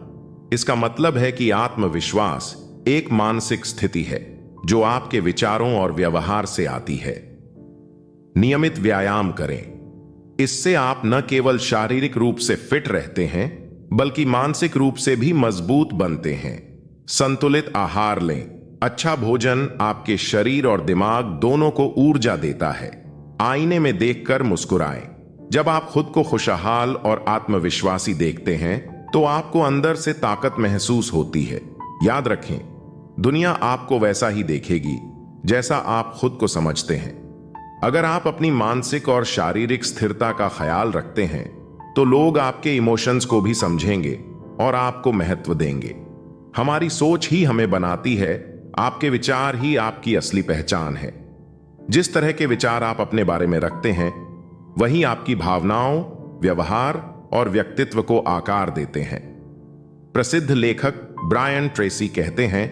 इसका मतलब है कि आत्मविश्वास एक मानसिक स्थिति है जो आपके विचारों और व्यवहार से आती है। नियमित व्यायाम करें। इससे आप न केवल शारीरिक रूप से फिट रहते हैं बल्कि मानसिक रूप से भी मजबूत बनते हैं। संतुलित आहार लें। अच्छा भोजन आपके शरीर और दिमाग दोनों को ऊर्जा देता है। आईने में देखकर मुस्कुराएं। जब आप खुद को खुशहाल और आत्मविश्वासी देखते हैं तो आपको अंदर से ताकत महसूस होती है। याद रखें, दुनिया आपको वैसा ही देखेगी जैसा आप खुद को समझते हैं। अगर आप अपनी मानसिक और शारीरिक स्थिरता का ख्याल रखते हैं तो लोग आपके इमोशंस को भी समझेंगे और आपको महत्व देंगे। हमारी सोच ही हमें बनाती है, आपके विचार ही आपकी असली पहचान है। जिस तरह के विचार आप अपने बारे में रखते हैं वही आपकी भावनाओं, व्यवहार और व्यक्तित्व को आकार देते हैं। प्रसिद्ध लेखक ब्रायन ट्रेसी कहते हैं,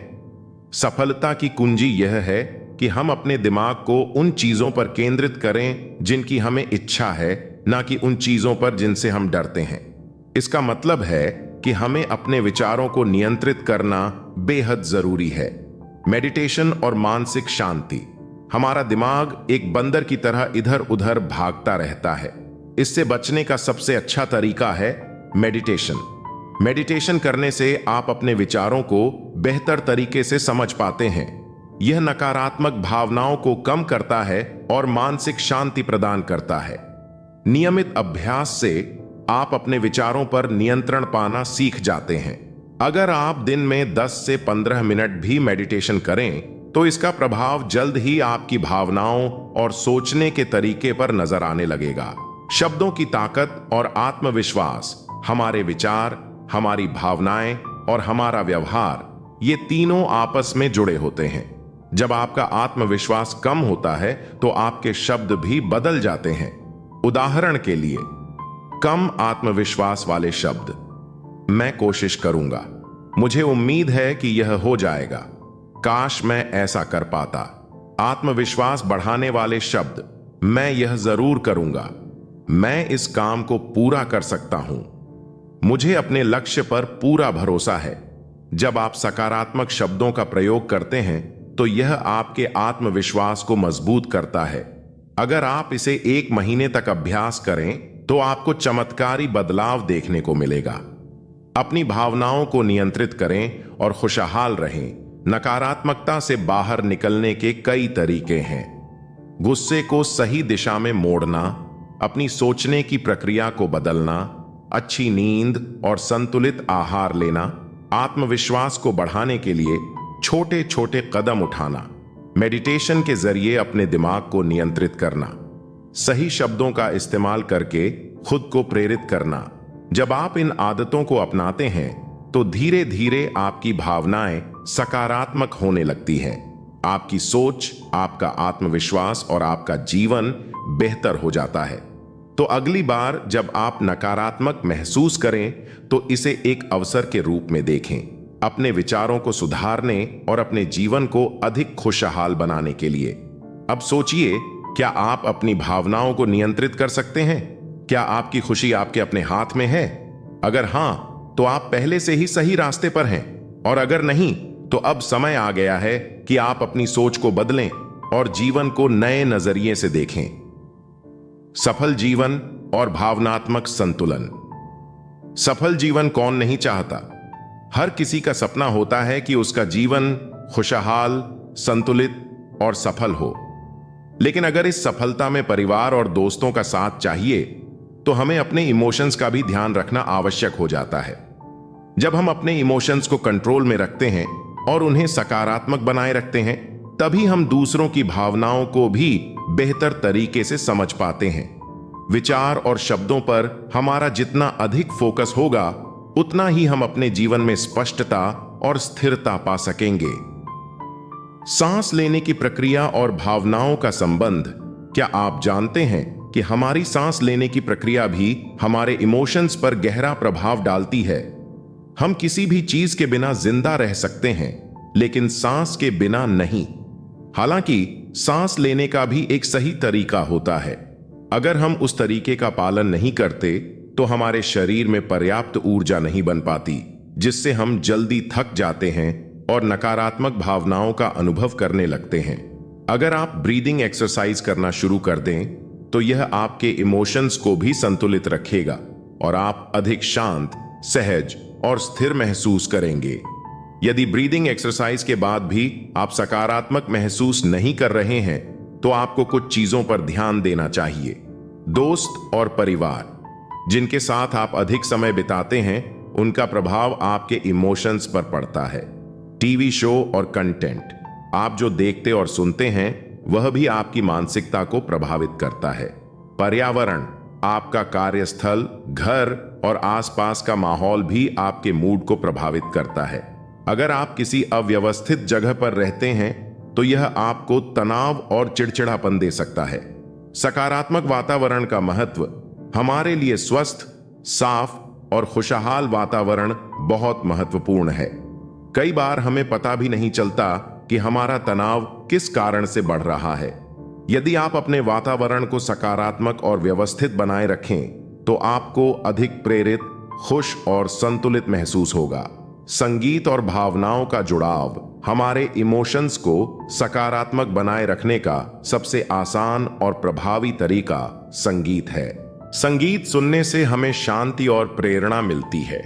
सफलता की कुंजी यह है कि हम अपने दिमाग को उन चीजों पर केंद्रित करें जिनकी हमें इच्छा है, ना कि उन चीजों पर जिनसे हम डरते हैं। इसका मतलब है कि हमें अपने विचारों को नियंत्रित करना बेहद जरूरी है। मेडिटेशन और मानसिक शांति। हमारा दिमाग एक बंदर की तरह इधर उधर भागता रहता है। इससे बचने का सबसे अच्छा तरीका है मेडिटेशन। मेडिटेशन करने से आप अपने विचारों को बेहतर तरीके से समझ पाते हैं। यह नकारात्मक भावनाओं को कम करता है और मानसिक शांति प्रदान करता है। नियमित अभ्यास से आप अपने विचारों पर नियंत्रण पाना सीख जाते हैं। अगर आप दिन में 10 से 15 मिनट भी मेडिटेशन करें तो इसका प्रभाव जल्द ही आपकी भावनाओं और सोचने के तरीके पर नजर आने लगेगा। शब्दों की ताकत और आत्मविश्वास, हमारे विचार, हमारी भावनाएं और हमारा व्यवहार, ये तीनों आपस में जुड़े होते हैं। जब आपका आत्मविश्वास कम होता है तो आपके शब्द भी बदल जाते हैं। उदाहरण के लिए, कम आत्मविश्वास वाले शब्द, मैं कोशिश करूंगा, मुझे उम्मीद है कि यह हो जाएगा, काश मैं ऐसा कर पाता। आत्मविश्वास बढ़ाने वाले शब्द, मैं यह जरूर करूंगा, मैं इस काम को पूरा कर सकता हूं, मुझे अपने लक्ष्य पर पूरा भरोसा है। जब आप सकारात्मक शब्दों का प्रयोग करते हैं तो यह आपके आत्मविश्वास को मजबूत करता है। अगर आप इसे 1 महीने तक अभ्यास करें तो आपको चमत्कारी बदलाव देखने को मिलेगा। अपनी भावनाओं को नियंत्रित करें और खुशहाल रहें। नकारात्मकता से बाहर निकलने के कई तरीके हैं। गुस्से को सही दिशा में मोड़ना, अपनी सोचने की प्रक्रिया को बदलना, अच्छी नींद और संतुलित आहार लेना, आत्मविश्वास को बढ़ाने के लिए छोटे छोटे कदम उठाना, मेडिटेशन के जरिए अपने दिमाग को नियंत्रित करना, सही शब्दों का इस्तेमाल करके खुद को प्रेरित करना। जब आप इन आदतों को अपनाते हैं तो धीरे धीरे आपकी भावनाएं सकारात्मक होने लगती हैं। आपकी सोच, आपका आत्मविश्वास और आपका जीवन बेहतर हो जाता है। तो अगली बार जब आप नकारात्मक महसूस करें तो इसे एक अवसर के रूप में देखें, अपने विचारों को सुधारने और अपने जीवन को अधिक खुशहाल बनाने के लिए। अब सोचिए, क्या आप अपनी भावनाओं को नियंत्रित कर सकते हैं? क्या आपकी खुशी आपके अपने हाथ में है? अगर हां, तो आप पहले से ही सही रास्ते पर हैं, और अगर नहीं, तो अब समय आ गया है कि आप अपनी सोच को बदलें और जीवन को नए नजरिए से देखें। सफल जीवन और भावनात्मक संतुलन। सफल जीवन कौन नहीं चाहता? हर किसी का सपना होता है कि उसका जीवन खुशहाल, संतुलित और सफल हो। लेकिन अगर इस सफलता में परिवार और दोस्तों का साथ चाहिए तो हमें अपने इमोशंस का भी ध्यान रखना आवश्यक हो जाता है। जब हम अपने इमोशंस को कंट्रोल में रखते हैं और उन्हें सकारात्मक बनाए रखते हैं, तभी हम दूसरों की भावनाओं को भी बेहतर तरीके से समझ पाते हैं। विचार और शब्दों पर हमारा जितना अधिक फोकस होगा, उतना ही हम अपने जीवन में स्पष्टता और स्थिरता पा सकेंगे। सांस लेने की प्रक्रिया और भावनाओं का संबंध। क्या आप जानते हैं कि हमारी सांस लेने की प्रक्रिया भी हमारे इमोशंस पर गहरा प्रभाव डालती है? हम किसी भी चीज के बिना जिंदा रह सकते हैं, लेकिन सांस के बिना नहीं। हालांकि सांस लेने का भी एक सही तरीका होता है। अगर हम उस तरीके का पालन नहीं करते तो हमारे शरीर में पर्याप्त ऊर्जा नहीं बन पाती, जिससे हम जल्दी थक जाते हैं और नकारात्मक भावनाओं का अनुभव करने लगते हैं। अगर आप ब्रीदिंग एक्सरसाइज करना शुरू कर दें तो यह आपके इमोशंस को भी संतुलित रखेगा और आप अधिक शांत, सहज और स्थिर महसूस करेंगे। यदि ब्रीदिंग एक्सरसाइज के बाद भी आप सकारात्मक महसूस नहीं कर रहे हैं तो आपको कुछ चीजों पर ध्यान देना चाहिए। दोस्त और परिवार जिनके साथ आप अधिक समय बिताते हैं, उनका प्रभाव आपके इमोशंस पर पड़ता है। टीवी शो और कंटेंट आप जो देखते और सुनते हैं, वह भी आपकी मानसिकता को प्रभावित करता है। पर्यावरण, आपका कार्यस्थल, घर और आसपास का माहौल भी आपके मूड को प्रभावित करता है। अगर आप किसी अव्यवस्थित जगह पर रहते हैं तो यह आपको तनाव और चिड़चिड़ापन दे सकता है। सकारात्मक वातावरण का महत्व। हमारे लिए स्वस्थ, साफ और खुशहाल वातावरण बहुत महत्वपूर्ण है। कई बार हमें पता भी नहीं चलता कि हमारा तनाव किस कारण से बढ़ रहा है। यदि आप अपने वातावरण को सकारात्मक और व्यवस्थित बनाए रखें तो आपको अधिक प्रेरित, खुश और संतुलित महसूस होगा। संगीत और भावनाओं का जुड़ाव। हमारे इमोशंस को सकारात्मक बनाए रखने का सबसे आसान और प्रभावी तरीका संगीत है। संगीत सुनने से हमें शांति और प्रेरणा मिलती है।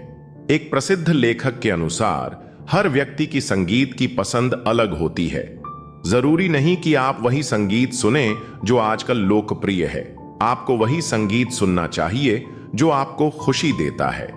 एक प्रसिद्ध लेखक के अनुसार हर व्यक्ति की संगीत की पसंद अलग होती है। जरूरी नहीं कि आप वही संगीत सुने जो आजकल लोकप्रिय है। आपको वही संगीत सुनना चाहिए जो आपको खुशी देता है।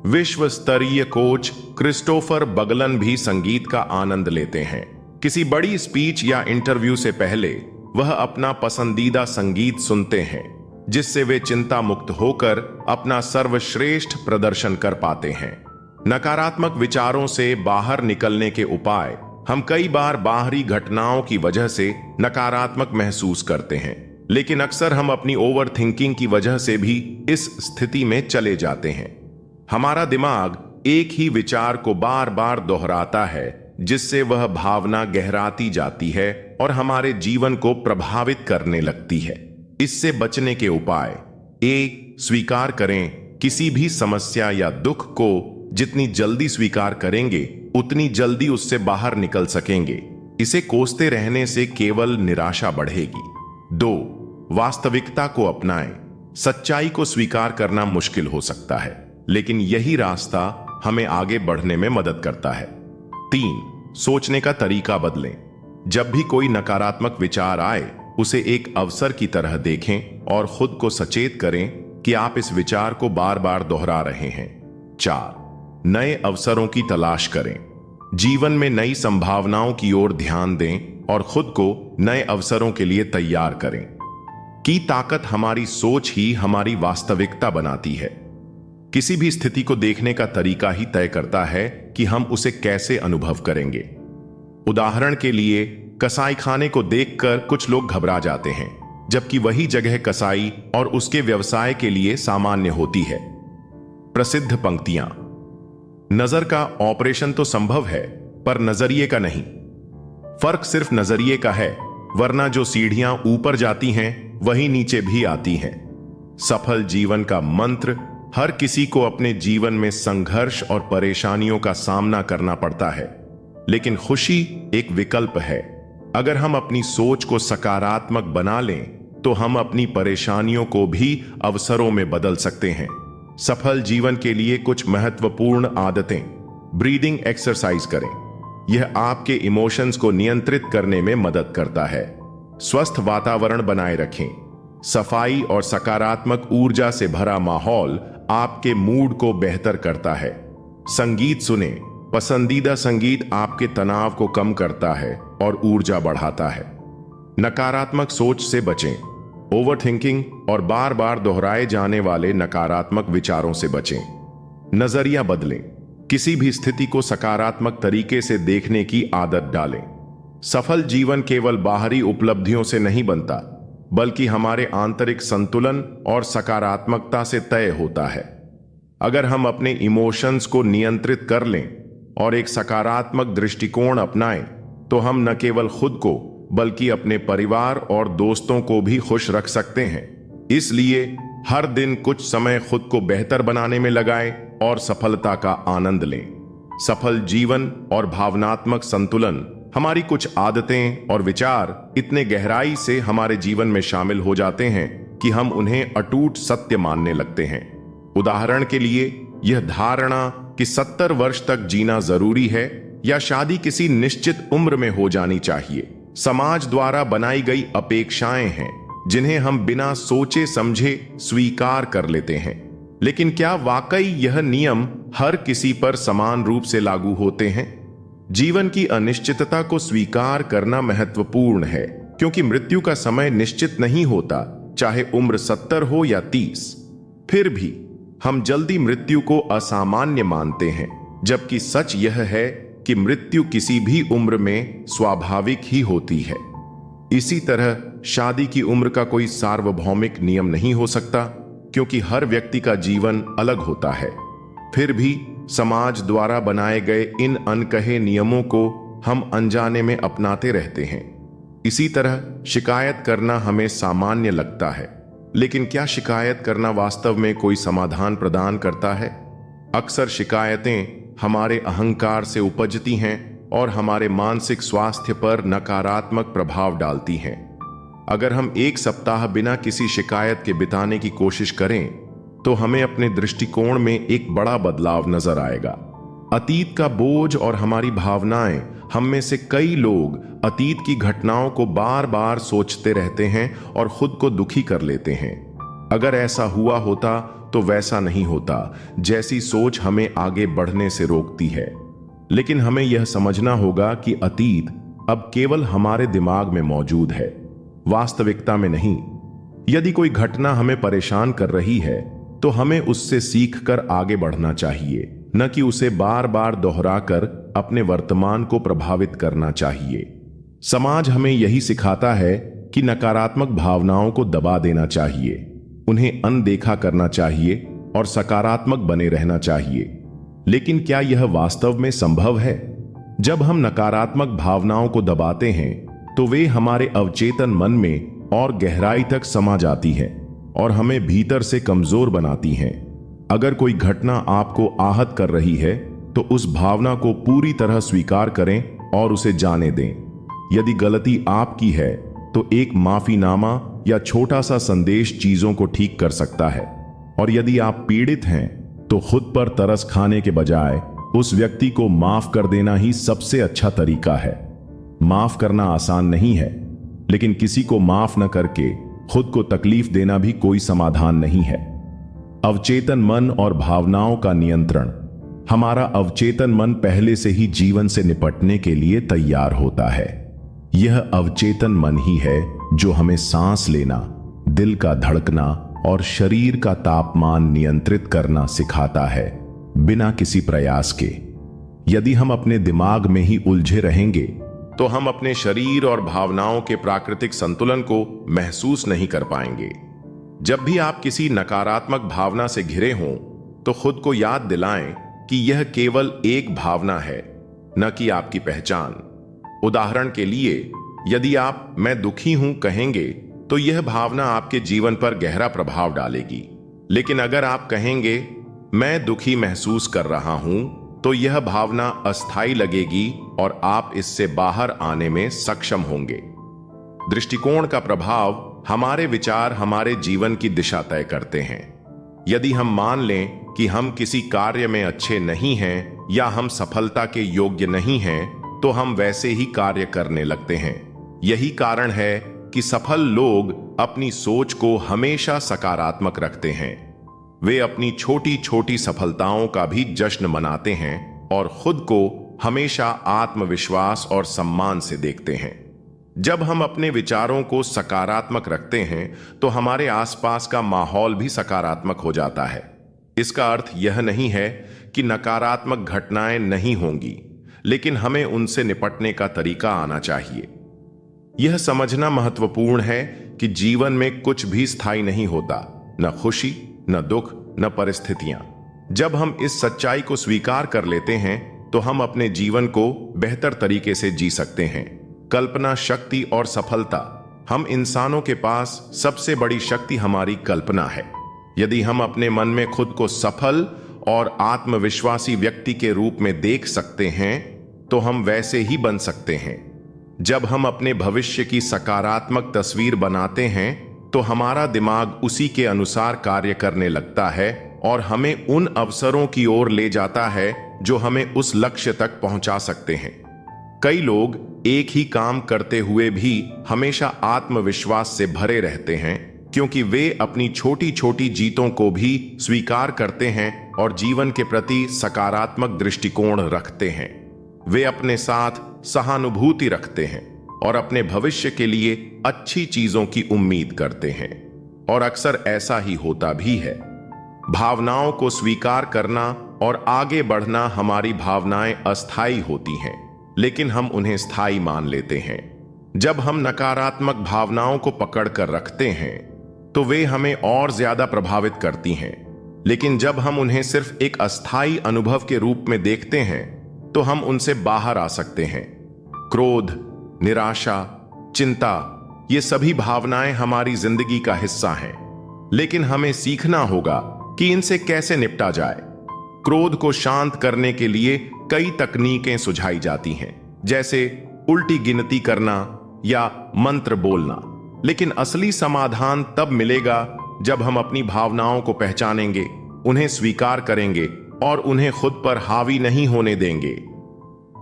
विश्व स्तरीय कोच क्रिस्टोफर बगलन भी संगीत का आनंद लेते हैं। किसी बड़ी स्पीच या इंटरव्यू से पहले वह अपना पसंदीदा संगीत सुनते हैं, जिससे वे चिंता मुक्त होकर अपना सर्वश्रेष्ठ प्रदर्शन कर पाते हैं। नकारात्मक विचारों से बाहर निकलने के उपाय। हम कई बार बाहरी घटनाओं की वजह से नकारात्मक महसूस करते हैं, लेकिन अक्सर हम अपनी ओवर थिंकिंग की वजह से भी इस स्थिति में चले जाते हैं। हमारा दिमाग एक ही विचार को बार बार दोहराता है, जिससे वह भावना गहराती जाती है और हमारे जीवन को प्रभावित करने लगती है। इससे बचने के उपाय। स्वीकार करें। किसी भी समस्या या दुख को जितनी जल्दी स्वीकार करेंगे, उतनी जल्दी उससे बाहर निकल सकेंगे। इसे कोसते रहने से केवल निराशा बढ़ेगी। 2. वास्तविकता को अपनाएं। सच्चाई को स्वीकार करना मुश्किल हो सकता है, लेकिन यही रास्ता हमें आगे बढ़ने में मदद करता है। 3. सोचने का तरीका बदलें। जब भी कोई नकारात्मक विचार आए, उसे एक अवसर की तरह देखें और खुद को सचेत करें कि आप इस विचार को बार बार दोहरा रहे हैं। 4. नए अवसरों की तलाश करें। जीवन में नई संभावनाओं की ओर ध्यान दें और खुद को नए अवसरों के लिए तैयार करें। की ताकत हमारी सोच ही हमारी वास्तविकता बनाती है। किसी भी स्थिति को देखने का तरीका ही तय करता है कि हम उसे कैसे अनुभव करेंगे। उदाहरण के लिए, कसाई खाने को देखकर कुछ लोग घबरा जाते हैं, जबकि वही जगह कसाई और उसके व्यवसाय के लिए सामान्य होती है। प्रसिद्ध पंक्तियां। नजर का ऑपरेशन तो संभव है, पर नजरिए का नहीं। फर्क सिर्फ नजरिए का है, वरना जो सीढ़ियां ऊपर जाती हैं, वही नीचे भी आती हैं। सफल जीवन का मंत्र। हर किसी को अपने जीवन में संघर्ष और परेशानियों का सामना करना पड़ता है, लेकिन खुशी एक विकल्प है। अगर हम अपनी सोच को सकारात्मक बना लें, तो हम अपनी परेशानियों को भी अवसरों में बदल सकते हैं। सफल जीवन के लिए कुछ महत्वपूर्ण आदतें। ब्रीदिंग एक्सरसाइज करें। यह आपके इमोशंस को नियंत्रित करने में मदद करता है। स्वस्थ वातावरण बनाए रखें। सफाई और सकारात्मक ऊर्जा से भरा माहौल आपके मूड को बेहतर करता है। संगीत सुने। पसंदीदा संगीत आपके तनाव को कम करता है और ऊर्जा बढ़ाता है। नकारात्मक सोच से बचें। ओवरथिंकिंग और बार बार दोहराए जाने वाले नकारात्मक विचारों से बचें। नजरिया बदलें। किसी भी स्थिति को सकारात्मक तरीके से देखने की आदत डालें। सफल जीवन केवल बाहरी उपलब्धियों से नहीं बनता, बल्कि हमारे आंतरिक संतुलन और सकारात्मकता से तय होता है। अगर हम अपने इमोशंस को नियंत्रित कर लें और एक सकारात्मक दृष्टिकोण अपनाएं, तो हम न केवल खुद को, बल्कि अपने परिवार और दोस्तों को भी खुश रख सकते हैं। इसलिए हर दिन कुछ समय खुद को बेहतर बनाने में लगाएं और सफलता का आनंद लें। सफल जीवन और भावनात्मक संतुलन। हमारी कुछ आदतें और विचार इतने गहराई से हमारे जीवन में शामिल हो जाते हैं कि हम उन्हें अटूट सत्य मानने लगते हैं। उदाहरण के लिए, यह धारणा कि 70 वर्ष तक जीना जरूरी है या शादी किसी निश्चित उम्र में हो जानी चाहिए, समाज द्वारा बनाई गई अपेक्षाएं हैं, जिन्हें हम बिना सोचे समझे स्वीकार कर लेते हैं। लेकिन क्या वाकई यह नियम हर किसी पर समान रूप से लागू होते हैं? जीवन की अनिश्चितता को स्वीकार करना महत्वपूर्ण है, क्योंकि मृत्यु का समय निश्चित नहीं होता, चाहे उम्र 70 हो या 30। फिर भी हम जल्दी मृत्यु को असामान्य मानते हैं, जबकि सच यह है कि मृत्यु किसी भी उम्र में स्वाभाविक ही होती है। इसी तरह शादी की उम्र का कोई सार्वभौमिक नियम नहीं हो सकता, क्योंकि हर व्यक्ति का जीवन अलग होता है। फिर भी समाज द्वारा बनाए गए इन अनकहे नियमों को हम अनजाने में अपनाते रहते हैं। इसी तरह शिकायत करना हमें सामान्य लगता है, लेकिन क्या शिकायत करना वास्तव में कोई समाधान प्रदान करता है? अक्सर शिकायतें हमारे अहंकार से उपजती हैं और हमारे मानसिक स्वास्थ्य पर नकारात्मक प्रभाव डालती हैं। अगर हम एक सप्ताह बिना किसी शिकायत के बिताने की कोशिश करें, तो हमें अपने दृष्टिकोण में एक बड़ा बदलाव नजर आएगा। अतीत का बोझ और हमारी भावनाएं। हम में से कई लोग अतीत की घटनाओं को बार बार सोचते रहते हैं और खुद को दुखी कर लेते हैं। अगर ऐसा हुआ होता तो वैसा नहीं होता जैसी सोच हमें आगे बढ़ने से रोकती है। लेकिन हमें यह समझना होगा कि अतीत अब केवल हमारे दिमाग में मौजूद है, वास्तविकता में नहीं। यदि कोई घटना हमें परेशान कर रही है तो हमें उससे सीखकर आगे बढ़ना चाहिए, न कि उसे बार बार दोहराकर अपने वर्तमान को प्रभावित करना चाहिए। समाज हमें यही सिखाता है कि नकारात्मक भावनाओं को दबा देना चाहिए, उन्हें अनदेखा करना चाहिए और सकारात्मक बने रहना चाहिए। लेकिन क्या यह वास्तव में संभव है? जब हम नकारात्मक भावनाओं को दबाते हैं तो वे हमारे अवचेतन मन में और गहराई तक समा जाती हैं और हमें भीतर से कमजोर बनाती हैं। अगर कोई घटना आपको आहत कर रही है तो उस भावना को पूरी तरह स्वीकार करें और उसे जाने दें। यदि गलती आपकी है तो एक माफीनामा या छोटा सा संदेश चीजों को ठीक कर सकता है। और यदि आप पीड़ित हैं तो खुद पर तरस खाने के बजाय उस व्यक्ति को माफ कर देना ही सबसे अच्छा तरीका है। माफ करना आसान नहीं है, लेकिन किसी को माफ न करके खुद को तकलीफ देना भी कोई समाधान नहीं है। अवचेतन मन और भावनाओं का नियंत्रण। हमारा अवचेतन मन पहले से ही जीवन से निपटने के लिए तैयार होता है। यह अवचेतन मन ही है जो हमें सांस लेना, दिल का धड़कना और शरीर का तापमान नियंत्रित करना सिखाता है, बिना किसी प्रयास के। यदि हम अपने दिमाग में ही उलझे रहेंगे तो हम अपने शरीर और भावनाओं के प्राकृतिक संतुलन को महसूस नहीं कर पाएंगे। जब भी आप किसी नकारात्मक भावना से घिरे हों तो खुद को याद दिलाएं कि यह केवल एक भावना है, न कि आपकी पहचान। उदाहरण के लिए, यदि आप "मैं दुखी हूं" कहेंगे तो यह भावना आपके जीवन पर गहरा प्रभाव डालेगी। लेकिन अगर आप कहेंगे "मैं दुखी महसूस कर रहा हूं" तो यह भावना अस्थायी लगेगी और आप इससे बाहर आने में सक्षम होंगे। दृष्टिकोण का प्रभाव। हमारे विचार हमारे जीवन की दिशा तय करते हैं। यदि हम मान लें कि हम किसी कार्य में अच्छे नहीं हैं या हम सफलता के योग्य नहीं हैं, तो हम वैसे ही कार्य करने लगते हैं। यही कारण है कि सफल लोग अपनी सोच को हमेशा सकारात्मक रखते हैं। वे अपनी छोटी छोटी सफलताओं का भी जश्न मनाते हैं और खुद को हमेशा आत्मविश्वास और सम्मान से देखते हैं। जब हम अपने विचारों को सकारात्मक रखते हैं तो हमारे आसपास का माहौल भी सकारात्मक हो जाता है। इसका अर्थ यह नहीं है कि नकारात्मक घटनाएं नहीं होंगी, लेकिन हमें उनसे निपटने का तरीका आना चाहिए। यह समझना महत्वपूर्ण है कि जीवन में कुछ भी स्थायी नहीं होता, न खुशी, न दुख, न परिस्थितियां। जब हम इस सच्चाई को स्वीकार कर लेते हैं तो हम अपने जीवन को बेहतर तरीके से जी सकते हैं। कल्पना शक्ति और सफलता। हम इंसानों के पास सबसे बड़ी शक्ति हमारी कल्पना है। यदि हम अपने मन में खुद को सफल और आत्मविश्वासी व्यक्ति के रूप में देख सकते हैं तो हम वैसे ही बन सकते हैं। जब हम अपने भविष्य की सकारात्मक तस्वीर बनाते हैं तो हमारा दिमाग उसी के अनुसार कार्य करने लगता है और हमें उन अवसरों की ओर ले जाता है जो हमें उस लक्ष्य तक पहुंचा सकते हैं। कई लोग एक ही काम करते हुए भी हमेशा आत्मविश्वास से भरे रहते हैं, क्योंकि वे अपनी छोटी छोटी जीतों को भी स्वीकार करते हैं और जीवन के प्रति सकारात्मक दृष्टिकोण रखते हैं। वे अपने साथ सहानुभूति रखते हैं और अपने भविष्य के लिए अच्छी चीजों की उम्मीद करते हैं। और अक्सर ऐसा ही होता भी है। भावनाओं को स्वीकार करना और आगे बढ़ना। हमारी भावनाएं अस्थायी होती हैं, लेकिन हम उन्हें स्थायी मान लेते हैं। जब हम नकारात्मक भावनाओं को पकड़ कर रखते हैं तो वे हमें और ज्यादा प्रभावित करती हैं, लेकिन जब हम उन्हें सिर्फ एक अस्थायी अनुभव के रूप में देखते हैं तो हम उनसे बाहर आ सकते हैं। क्रोध, निराशा, चिंता, ये सभी भावनाएं हमारी जिंदगी का हिस्सा हैं, लेकिन हमें सीखना होगा कि इनसे कैसे निपटा जाए। क्रोध को शांत करने के लिए कई तकनीकें सुझाई जाती हैं, जैसे उल्टी गिनती करना या मंत्र बोलना। लेकिन असली समाधान तब मिलेगा जब हम अपनी भावनाओं को पहचानेंगे, उन्हें स्वीकार करेंगे और उन्हें खुद पर हावी नहीं होने देंगे।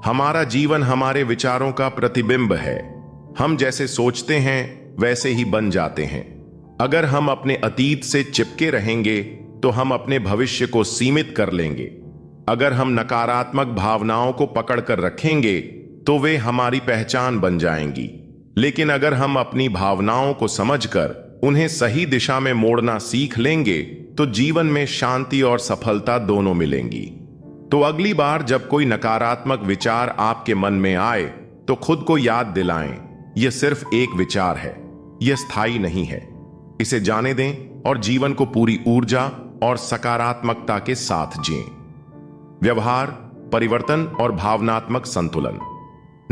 हमारा जीवन हमारे विचारों का प्रतिबिंब है। हम जैसे सोचते हैं वैसे ही बन जाते हैं। अगर हम अपने अतीत से चिपके रहेंगे तो हम अपने भविष्य को सीमित कर लेंगे। अगर हम नकारात्मक भावनाओं को पकड़कर रखेंगे तो वे हमारी पहचान बन जाएंगी। लेकिन अगर हम अपनी भावनाओं को समझकर उन्हें सही दिशा में मोड़ना सीख लेंगे तो जीवन में शांति और सफलता दोनों मिलेंगी। तो अगली बार जब कोई नकारात्मक विचार आपके मन में आए तो खुद को याद दिलाएं, यह सिर्फ एक विचार है, यह स्थायी नहीं है। इसे जाने दें और जीवन को पूरी ऊर्जा और सकारात्मकता के साथ जिएं। व्यवहार परिवर्तन और भावनात्मक संतुलन।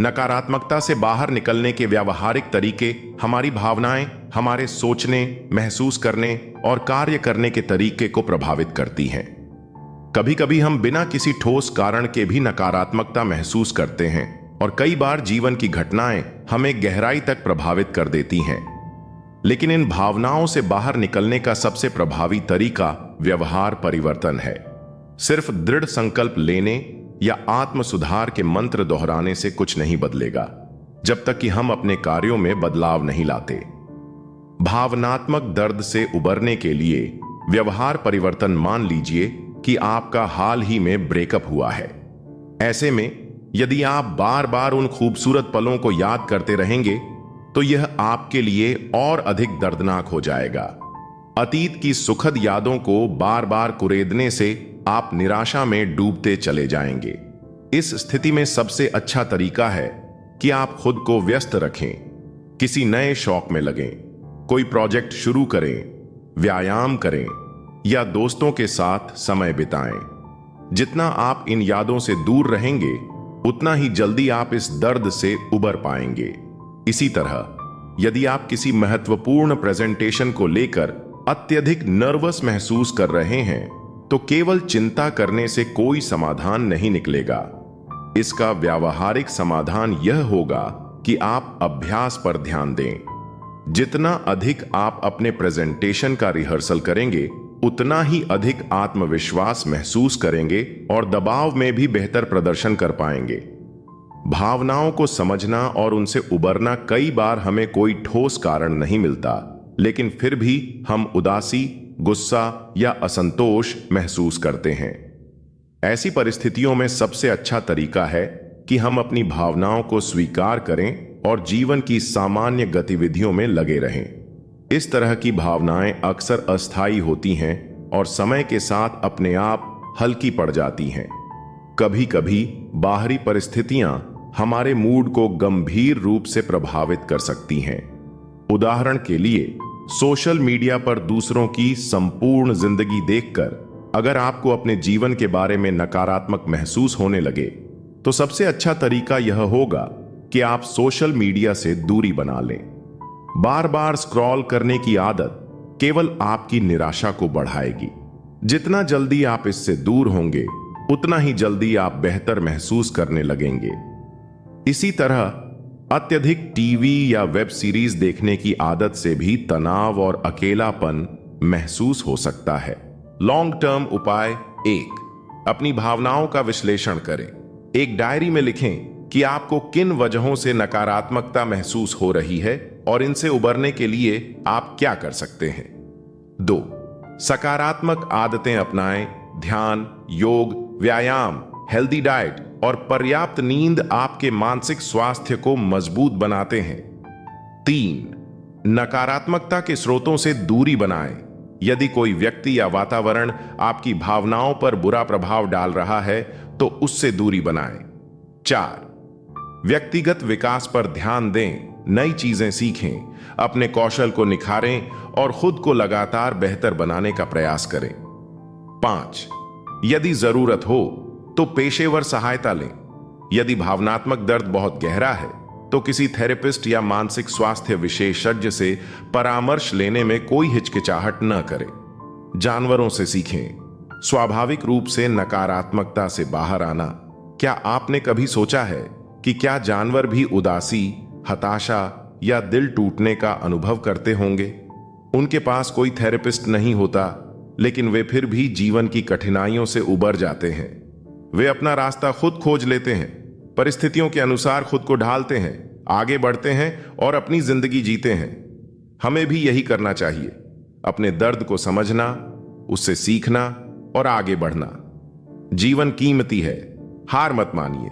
नकारात्मकता से बाहर निकलने के व्यावहारिक तरीके हमारी भावनाएं हमारे सोचने, महसूस करने और कार्य करने के तरीके को प्रभावित करती हैं। कभी कभी हम बिना किसी ठोस कारण के भी नकारात्मकता महसूस करते हैं और कई बार जीवन की घटनाएं हमें गहराई तक प्रभावित कर देती हैं। लेकिन इन भावनाओं से बाहर निकलने का सबसे प्रभावी तरीका व्यवहार परिवर्तन है। सिर्फ दृढ़ संकल्प लेने या आत्म सुधार के मंत्र दोहराने से कुछ नहीं बदलेगा जब तक कि हम अपने कार्यों में बदलाव नहीं लाते। भावनात्मक दर्द से उबरने के लिए व्यवहार परिवर्तन मान लीजिए कि आपका हाल ही में ब्रेकअप हुआ है। ऐसे में यदि आप बार बार उन खूबसूरत पलों को याद करते रहेंगे तो यह आपके लिए और अधिक दर्दनाक हो जाएगा। अतीत की सुखद यादों को बार बार कुरेदने से आप निराशा में डूबते चले जाएंगे। इस स्थिति में सबसे अच्छा तरीका है कि आप खुद को व्यस्त रखें, किसी नए शौक में लगें, कोई प्रोजेक्ट शुरू करें, व्यायाम करें या दोस्तों के साथ समय बिताएं। जितना आप इन यादों से दूर रहेंगे उतना ही जल्दी आप इस दर्द से उबर पाएंगे। इसी तरह यदि आप किसी महत्वपूर्ण प्रेजेंटेशन को लेकर अत्यधिक नर्वस महसूस कर रहे हैं तो केवल चिंता करने से कोई समाधान नहीं निकलेगा। इसका व्यावहारिक समाधान यह होगा कि आप अभ्यास पर ध्यान दें। जितना अधिक आप अपने प्रेजेंटेशन का रिहर्सल करेंगे उतना ही अधिक आत्मविश्वास महसूस करेंगे और दबाव में भी बेहतर प्रदर्शन कर पाएंगे। भावनाओं को समझना और उनसे उबरना कई बार हमें कोई ठोस कारण नहीं मिलता, लेकिन फिर भी हम उदासी, गुस्सा या असंतोष महसूस करते हैं। ऐसी परिस्थितियों में सबसे अच्छा तरीका है कि हम अपनी भावनाओं को स्वीकार करें और जीवन की सामान्य गतिविधियों में लगे रहें। इस तरह की भावनाएं अक्सर अस्थायी होती हैं और समय के साथ अपने आप हल्की पड़ जाती हैं। कभी कभी बाहरी परिस्थितियां हमारे मूड को गंभीर रूप से प्रभावित कर सकती हैं। उदाहरण के लिए सोशल मीडिया पर दूसरों की संपूर्ण जिंदगी देखकर अगर आपको अपने जीवन के बारे में नकारात्मक महसूस होने लगे तो सबसे अच्छा तरीका यह होगा कि आप सोशल मीडिया से दूरी बना लें। बार बार स्क्रॉल करने की आदत केवल आपकी निराशा को बढ़ाएगी। जितना जल्दी आप इससे दूर होंगे उतना ही जल्दी आप बेहतर महसूस करने लगेंगे। इसी तरह अत्यधिक टीवी या वेब सीरीज देखने की आदत से भी तनाव और अकेलापन महसूस हो सकता है। लॉन्ग टर्म उपाय 1, अपनी भावनाओं का विश्लेषण करें। एक डायरी में लिखें कि आपको किन वजहों से नकारात्मकता महसूस हो रही है और इनसे उबरने के लिए आप क्या कर सकते हैं। 2, सकारात्मक आदतें अपनाएं। ध्यान, योग, व्यायाम, हेल्दी डाइट और पर्याप्त नींद आपके मानसिक स्वास्थ्य को मजबूत बनाते हैं। 3, नकारात्मकता के स्रोतों से दूरी बनाएं। यदि कोई व्यक्ति या वातावरण आपकी भावनाओं पर बुरा प्रभाव डाल रहा है तो उससे दूरी बनाएं। 4, व्यक्तिगत विकास पर ध्यान दें, नई चीजें सीखें, अपने कौशल को निखारें और खुद को लगातार बेहतर बनाने का प्रयास करें। 5, यदि जरूरत हो तो पेशेवर सहायता लें। यदि भावनात्मक दर्द बहुत गहरा है तो किसी थेरेपिस्ट या मानसिक स्वास्थ्य विशेषज्ञ से परामर्श लेने में कोई हिचकिचाहट न करें। जानवरों से सीखें। स्वाभाविक रूप से नकारात्मकता से बाहर आना। क्या आपने कभी सोचा है कि क्या जानवर भी उदासी, हताशा या दिल टूटने का अनुभव करते होंगे? उनके पास कोई थेरेपिस्ट नहीं होता, लेकिन वे फिर भी जीवन की कठिनाइयों से उबर जाते हैं। वे अपना रास्ता खुद खोज लेते हैं, परिस्थितियों के अनुसार खुद को ढालते हैं, आगे बढ़ते हैं और अपनी जिंदगी जीते हैं। हमें भी यही करना चाहिए। अपने दर्द को समझना, उससे सीखना और आगे बढ़ना। जीवन कीमती है, हार मत मानिए।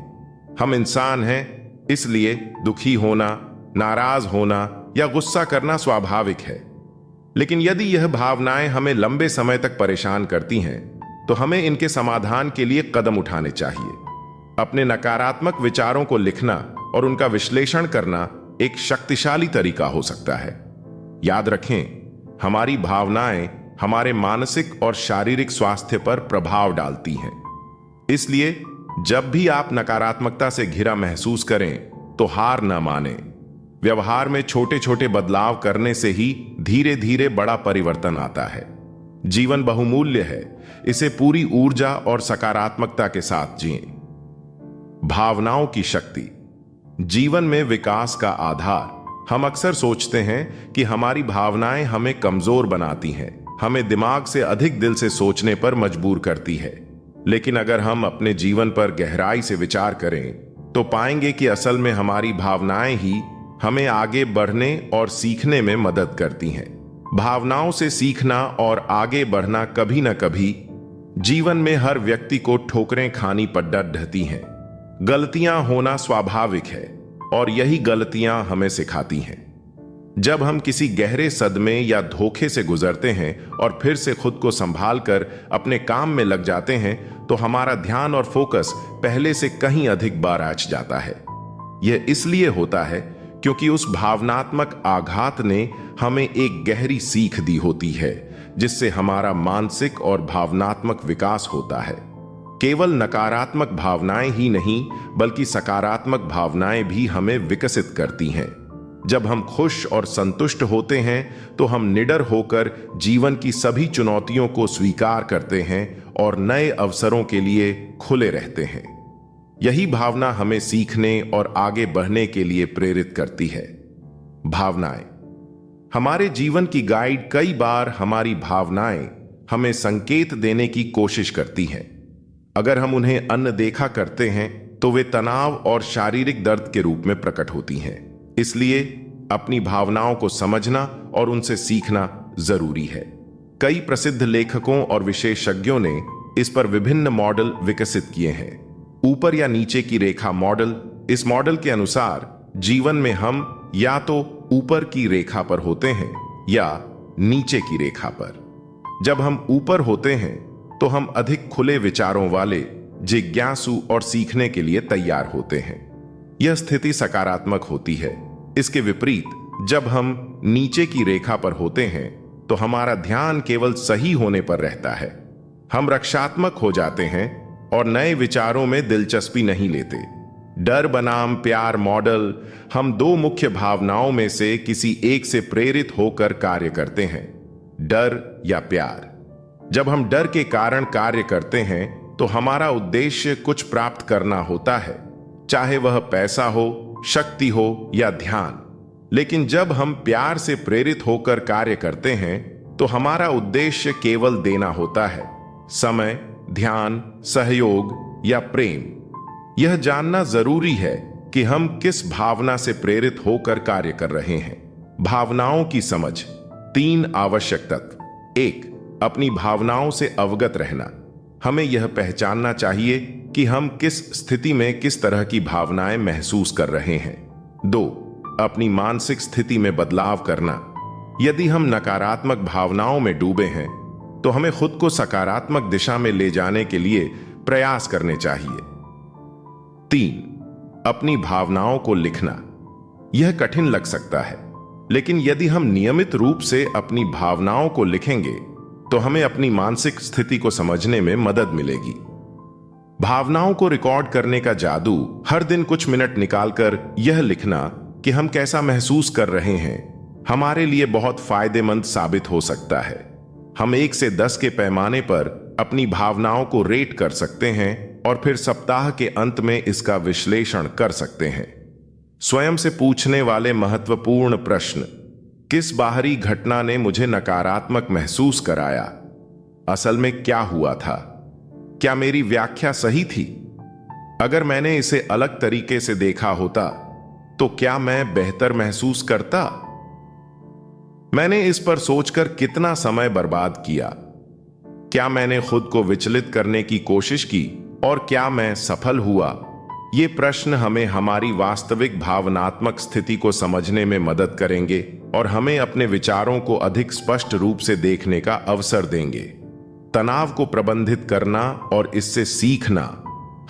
हम इंसान हैं, इसलिए दुखी होना, नाराज होना या गुस्सा करना स्वाभाविक है। लेकिन यदि यह भावनाएं हमें लंबे समय तक परेशान करती हैं, तो हमें इनके समाधान के लिए कदम उठाने चाहिए। अपने नकारात्मक विचारों को लिखना और उनका विश्लेषण करना एक शक्तिशाली तरीका हो सकता है। याद रखें, हमारी भावनाएं हमारे मानसिक और शारीरिक स्वास्थ्य पर प्रभाव डालती हैं। इसलिए जब भी आप नकारात्मकता से घिरा महसूस करें, तो हार न मानें। व्यवहार में छोटे छोटे बदलाव करने से ही धीरे धीरे बड़ा परिवर्तन आता है। जीवन बहुमूल्य है, इसे पूरी ऊर्जा और सकारात्मकता के साथ जिएं। भावनाओं की शक्ति जीवन में विकास का आधार। हम अक्सर सोचते हैं कि हमारी भावनाएं हमें कमजोर बनाती हैं, हमें दिमाग से अधिक दिल से सोचने पर मजबूर करती है। लेकिन अगर हम अपने जीवन पर गहराई से विचार करें, तो पाएंगे कि असल में हमारी भावनाएं ही हमें आगे बढ़ने और सीखने में मदद करती हैं। भावनाओं से सीखना और आगे बढ़ना कभी न कभी जीवन में हर व्यक्ति को ठोकरें खानी पड़ ढहती हैं। गलतियां होना स्वाभाविक है और यही गलतियां हमें सिखाती हैं। जब हम किसी गहरे सदमे या धोखे से गुजरते हैं और फिर से खुद को संभाल कर अपने काम में लग जाते हैं, तो हमारा ध्यान और फोकस पहले से कहीं अधिक बाराच जाता है। यह इसलिए होता है क्योंकि उस भावनात्मक आघात ने हमें एक गहरी सीख दी होती है, जिससे हमारा मानसिक और भावनात्मक विकास होता है। केवल नकारात्मक भावनाएं ही नहीं, बल्कि सकारात्मक भावनाएं भी हमें विकसित करती हैं। जब हम खुश और संतुष्ट होते हैं, तो हम निडर होकर जीवन की सभी चुनौतियों को स्वीकार करते हैं और नए अवसरों के लिए खुले रहते हैं। यही भावना हमें सीखने और आगे बढ़ने के लिए प्रेरित करती है। भावनाएं हमारे जीवन की गाइड। कई बार हमारी भावनाएं हमें संकेत देने की कोशिश करती हैं। अगर हम उन्हें अनदेखा करते हैं, तो वे तनाव और शारीरिक दर्द के रूप में प्रकट होती हैं। इसलिए अपनी भावनाओं को समझना और उनसे सीखना जरूरी है। कई प्रसिद्ध लेखकों और विशेषज्ञों ने इस पर विभिन्न मॉडल विकसित किए हैं। ऊपर या नीचे की रेखा मॉडल। इस मॉडल के अनुसार जीवन में हम या तो ऊपर की रेखा पर होते हैं या नीचे की रेखा पर। जब हम ऊपर होते हैं, तो हम अधिक खुले विचारों वाले, जिज्ञासु और सीखने के लिए तैयार होते हैं। यह स्थिति सकारात्मक होती है। इसके विपरीत जब हम नीचे की रेखा पर होते हैं, तो हमारा ध्यान केवल सही होने पर रहता है। हम रक्षात्मक हो जाते हैं और नए विचारों में दिलचस्पी नहीं लेते। डर बनाम प्यार मॉडल। हम दो मुख्य भावनाओं में से किसी एक से प्रेरित होकर कार्य करते हैं, डर या प्यार। जब हम डर के कारण कार्य करते हैं, तो हमारा उद्देश्य कुछ प्राप्त करना होता है, चाहे वह पैसा हो, शक्ति हो या ध्यान। लेकिन जब हम प्यार से प्रेरित होकर कार्य करते हैं, तो हमारा उद्देश्य केवल देना होता है, समय, ध्यान, सहयोग या प्रेम। यह जानना जरूरी है कि हम किस भावना से प्रेरित होकर कार्य कर रहे हैं। भावनाओं की समझ। 3 आवश्यक तत्व। 1. अपनी भावनाओं से अवगत रहना। हमें यह पहचानना चाहिए कि हम किस स्थिति में किस तरह की भावनाएं महसूस कर रहे हैं। 2. अपनी मानसिक स्थिति में बदलाव करना। यदि हम नकारात्मक भावनाओं में डूबे हैं, तो हमें खुद को सकारात्मक दिशा में ले जाने के लिए प्रयास करने चाहिए। 3. अपनी भावनाओं को लिखना। यह कठिन लग सकता है, लेकिन यदि हम नियमित रूप से अपनी भावनाओं को लिखेंगे, तो हमें अपनी मानसिक स्थिति को समझने में मदद मिलेगी। भावनाओं को रिकॉर्ड करने का जादू। हर दिन कुछ मिनट निकालकर यह लिखना कि हम कैसा महसूस कर रहे हैं, हमारे लिए बहुत फायदेमंद साबित हो सकता है। हम 1 से 10 के पैमाने पर अपनी भावनाओं को रेट कर सकते हैं और फिर सप्ताह के अंत में इसका विश्लेषण कर सकते हैं। स्वयं से पूछने वाले महत्वपूर्ण प्रश्न। किस बाहरी घटना ने मुझे नकारात्मक महसूस कराया? असल में क्या हुआ था? क्या मेरी व्याख्या सही थी? अगर मैंने इसे अलग तरीके से देखा होता, तो क्या मैं बेहतर महसूस करता? मैंने इस पर सोचकर कितना समय बर्बाद किया? क्या मैंने खुद को विचलित करने की कोशिश की और क्या मैं सफल हुआ? ये प्रश्न हमें हमारी वास्तविक भावनात्मक स्थिति को समझने में मदद करेंगे और हमें अपने विचारों को अधिक स्पष्ट रूप से देखने का अवसर देंगे। तनाव को प्रबंधित करना और इससे सीखना।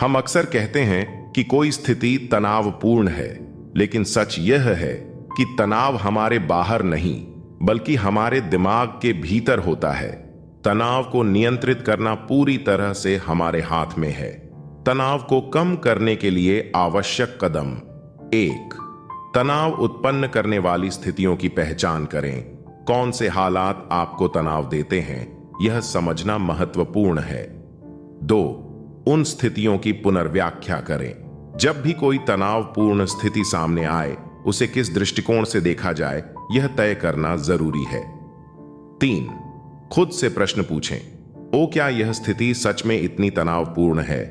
हम अक्सर कहते हैं कि कोई स्थिति तनावपूर्ण है, लेकिन सच यह है कि तनाव हमारे बाहर नहीं बल्कि हमारे दिमाग के भीतर होता है। तनाव को नियंत्रित करना पूरी तरह से हमारे हाथ में है। तनाव को कम करने के लिए आवश्यक कदम। 1. तनाव उत्पन्न करने वाली स्थितियों की पहचान करें। कौन से हालात आपको तनाव देते हैं, यह समझना महत्वपूर्ण है। 2. उन स्थितियों की पुनर्व्याख्या करें। जब भी कोई तनावपूर्ण स्थिति सामने आए, उसे किस दृष्टिकोण से देखा जाए, यह तय करना जरूरी है। 3. खुद से प्रश्न पूछें। ओ, क्या यह स्थिति सच में इतनी तनावपूर्ण है?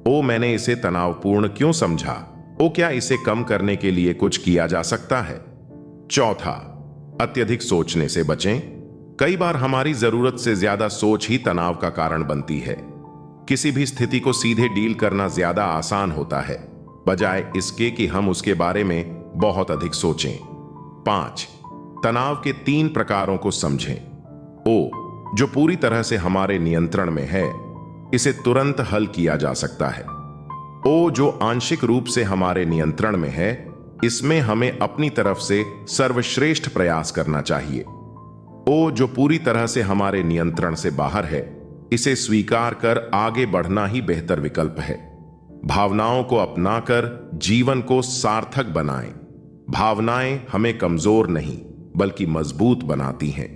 ओ, मैंने इसे तनावपूर्ण क्यों समझा? ओ, क्या इसे कम करने के लिए कुछ किया जा सकता है? 4. अत्यधिक सोचने से बचें। कई बार हमारी जरूरत से ज्यादा सोच ही तनाव का कारण बनती है। किसी भी स्थिति को सीधे डील करना ज्यादा आसान होता है, बजाय इसके कि हम उसके बारे में बहुत अधिक सोचें। 5. तनाव के 3 प्रकारों को समझें। ओ, जो पूरी तरह से हमारे नियंत्रण में है, इसे तुरंत हल किया जा सकता है। ओ, जो आंशिक रूप से हमारे नियंत्रण में है, इसमें हमें अपनी तरफ से सर्वश्रेष्ठ प्रयास करना चाहिए। ओ, जो पूरी तरह से हमारे नियंत्रण से बाहर है, इसे स्वीकार कर आगे बढ़ना ही बेहतर विकल्प है। भावनाओं को अपनाकर जीवन को सार्थक बनाएं। भावनाएं हमें कमजोर नहीं बल्कि मजबूत बनाती हैं।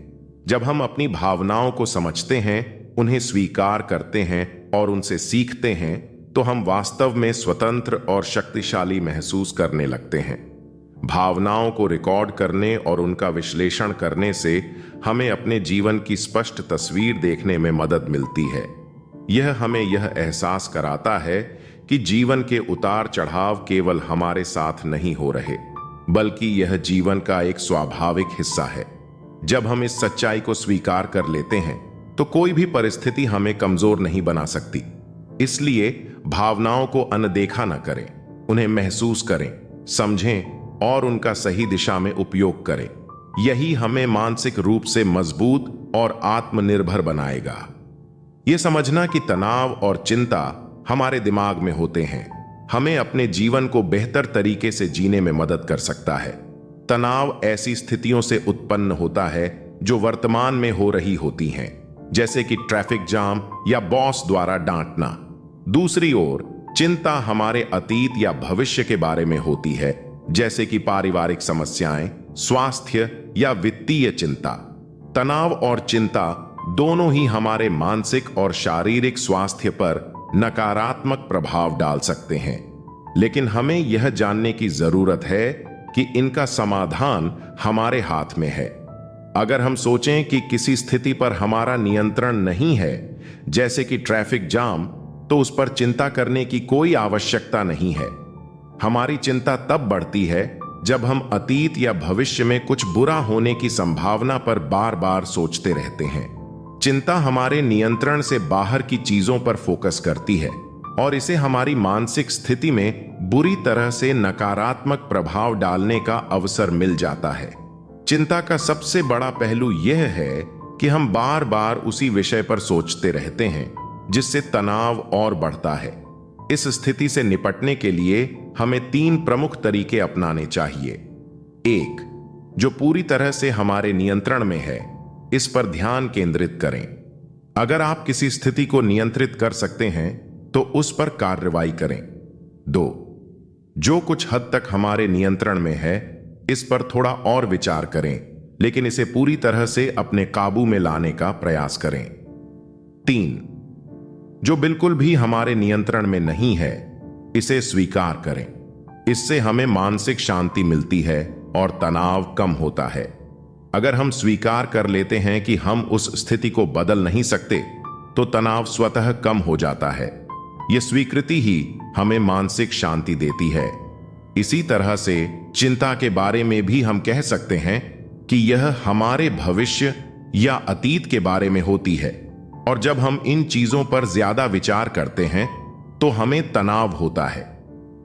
जब हम अपनी भावनाओं को समझते हैं, उन्हें स्वीकार करते हैं और उनसे सीखते हैं, तो हम वास्तव में स्वतंत्र और शक्तिशाली महसूस करने लगते हैं। भावनाओं को रिकॉर्ड करने और उनका विश्लेषण करने से हमें अपने जीवन की स्पष्ट तस्वीर देखने में मदद मिलती है। यह हमें यह एहसास कराता है कि जीवन के उतार चढ़ाव केवल हमारे साथ नहीं हो रहे, बल्कि यह जीवन का एक स्वाभाविक हिस्सा है। जब हम इस सच्चाई को स्वीकार कर लेते हैं, तो कोई भी परिस्थिति हमें कमजोर नहीं बना सकती। इसलिए भावनाओं को अनदेखा न करें, उन्हें महसूस करें, समझें और उनका सही दिशा में उपयोग करें। यही हमें मानसिक रूप से मजबूत और आत्मनिर्भर बनाएगा। यह समझना कि तनाव और चिंता हमारे दिमाग में होते हैं, हमें अपने जीवन को बेहतर तरीके से जीने में मदद कर सकता है। तनाव ऐसी स्थितियों से उत्पन्न होता है जो वर्तमान में हो रही होती हैं, जैसे कि ट्रैफिक जाम या बॉस द्वारा डांटना। दूसरी ओर, चिंता हमारे अतीत या भविष्य के बारे में होती है, जैसे कि पारिवारिक समस्याएं, स्वास्थ्य या वित्तीय चिंता। तनाव और चिंता दोनों ही हमारे मानसिक और शारीरिक स्वास्थ्य पर नकारात्मक प्रभाव डाल सकते हैं, लेकिन हमें यह जानने की जरूरत है कि इनका समाधान हमारे हाथ में है। अगर हम सोचें कि किसी स्थिति पर हमारा नियंत्रण नहीं है, जैसे कि ट्रैफिक जाम, तो उस पर चिंता करने की कोई आवश्यकता नहीं है। हमारी चिंता तब बढ़ती है जब हम अतीत या भविष्य में कुछ बुरा होने की संभावना पर बार बार सोचते रहते हैं। चिंता हमारे नियंत्रण से बाहर की चीजों पर फोकस करती है और इसे हमारी मानसिक स्थिति में बुरी तरह से नकारात्मक प्रभाव डालने का अवसर मिल जाता है। चिंता का सबसे बड़ा पहलू यह है कि हम बार बार उसी विषय पर सोचते रहते हैं, जिससे तनाव और बढ़ता है। इस स्थिति से निपटने के लिए हमें 3 प्रमुख तरीके अपनाने चाहिए। 1. जो पूरी तरह से हमारे नियंत्रण में है, इस पर ध्यान केंद्रित करें। अगर आप किसी स्थिति को नियंत्रित कर सकते हैं, तो उस पर कार्रवाई करें। 2. जो कुछ हद तक हमारे नियंत्रण में है, इस पर थोड़ा और विचार करें, लेकिन इसे पूरी तरह से अपने काबू में लाने का प्रयास करें। 3. जो बिल्कुल भी हमारे नियंत्रण में नहीं है, इसे स्वीकार करें। इससे हमें मानसिक शांति मिलती है और तनाव कम होता है। अगर हम स्वीकार कर लेते हैं कि हम उस स्थिति को बदल नहीं सकते, तो तनाव स्वतः कम हो जाता है। यह स्वीकृति ही हमें मानसिक शांति देती है। इसी तरह से चिंता के बारे में भी हम कह सकते हैं कि यह हमारे भविष्य या अतीत के बारे में होती है। और जब हम इन चीजों पर ज्यादा विचार करते हैं तो हमें तनाव होता है।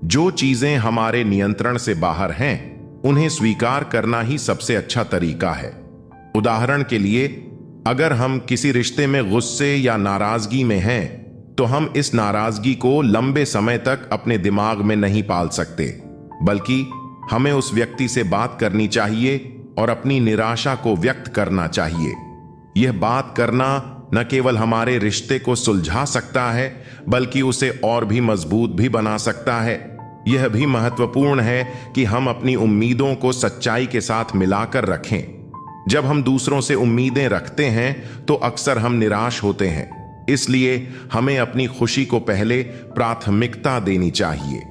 जो चीजें हमारे नियंत्रण से बाहर हैं, उन्हें स्वीकार करना ही सबसे अच्छा तरीका है। उदाहरण के लिए, अगर हम किसी रिश्ते में गुस्से या नाराजगी में हैं, तो हम इस नाराजगी को लंबे समय तक अपने दिमाग में नहीं पाल सकते, बल्कि हमें उस व्यक्ति से बात करनी चाहिए और अपनी निराशा को व्यक्त करना चाहिए। यह बात करना न केवल हमारे रिश्ते को सुलझा सकता है, बल्कि उसे और भी मजबूत भी बना सकता है। यह भी महत्वपूर्ण है कि हम अपनी उम्मीदों को सच्चाई के साथ मिलाकर रखें। जब हम दूसरों से उम्मीदें रखते हैं तो अक्सर हम निराश होते हैं, इसलिए हमें अपनी खुशी को पहले प्राथमिकता देनी चाहिए।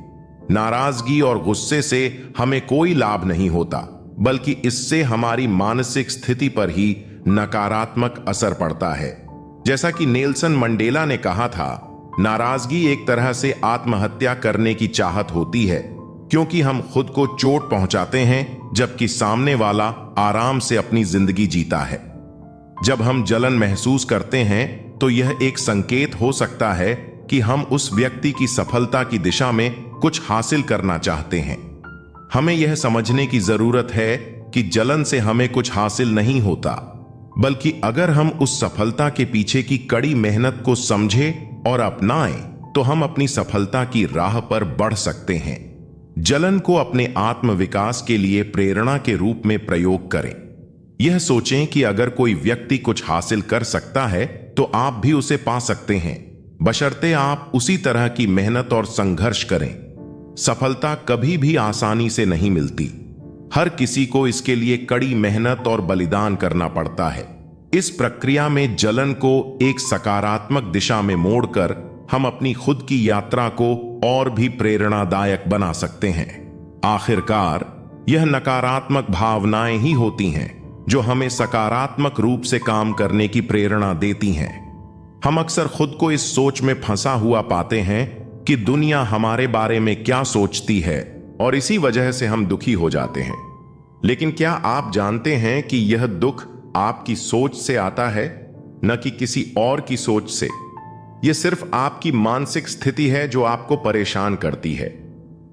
नाराजगी और गुस्से से हमें कोई लाभ नहीं होता, बल्कि इससे हमारी मानसिक स्थिति पर ही नकारात्मक असर पड़ता है। जैसा कि नेल्सन मंडेला ने कहा था, नाराजगी एक तरह से आत्महत्या करने की चाहत होती है, क्योंकि हम खुद को चोट पहुंचाते हैं जबकि सामने वाला आराम से अपनी जिंदगी जीता है। जब हम जलन महसूस करते हैं तो यह एक संकेत हो सकता है कि हम उस व्यक्ति की सफलता की दिशा में कुछ हासिल करना चाहते हैं। हमें यह समझने की जरूरत है कि जलन से हमें कुछ हासिल नहीं होता, बल्कि अगर हम उस सफलता के पीछे की कड़ी मेहनत को समझें और अपनाएं, तो हम अपनी सफलता की राह पर बढ़ सकते हैं। जलन को अपने आत्म विकास के लिए प्रेरणा के रूप में प्रयोग करें। यह सोचें कि अगर कोई व्यक्ति कुछ हासिल कर सकता है तो आप भी उसे पा सकते हैं, बशर्ते आप उसी तरह की मेहनत और संघर्ष करें। सफलता कभी भी आसानी से नहीं मिलती। हर किसी को इसके लिए कड़ी मेहनत और बलिदान करना पड़ता है। इस प्रक्रिया में जलन को एक सकारात्मक दिशा में मोड़कर हम अपनी खुद की यात्रा को और भी प्रेरणादायक बना सकते हैं। आखिरकार यह नकारात्मक भावनाएं ही होती हैं जो हमें सकारात्मक रूप से काम करने की प्रेरणा देती हैं। हम अक्सर खुद को इस सोच में फंसा हुआ पाते हैं कि दुनिया हमारे बारे में क्या सोचती है, और इसी वजह से हम दुखी हो जाते हैं। लेकिन क्या आप जानते हैं कि यह दुख आपकी सोच से आता है, न कि किसी और की सोच से? यह सिर्फ आपकी मानसिक स्थिति है जो आपको परेशान करती है।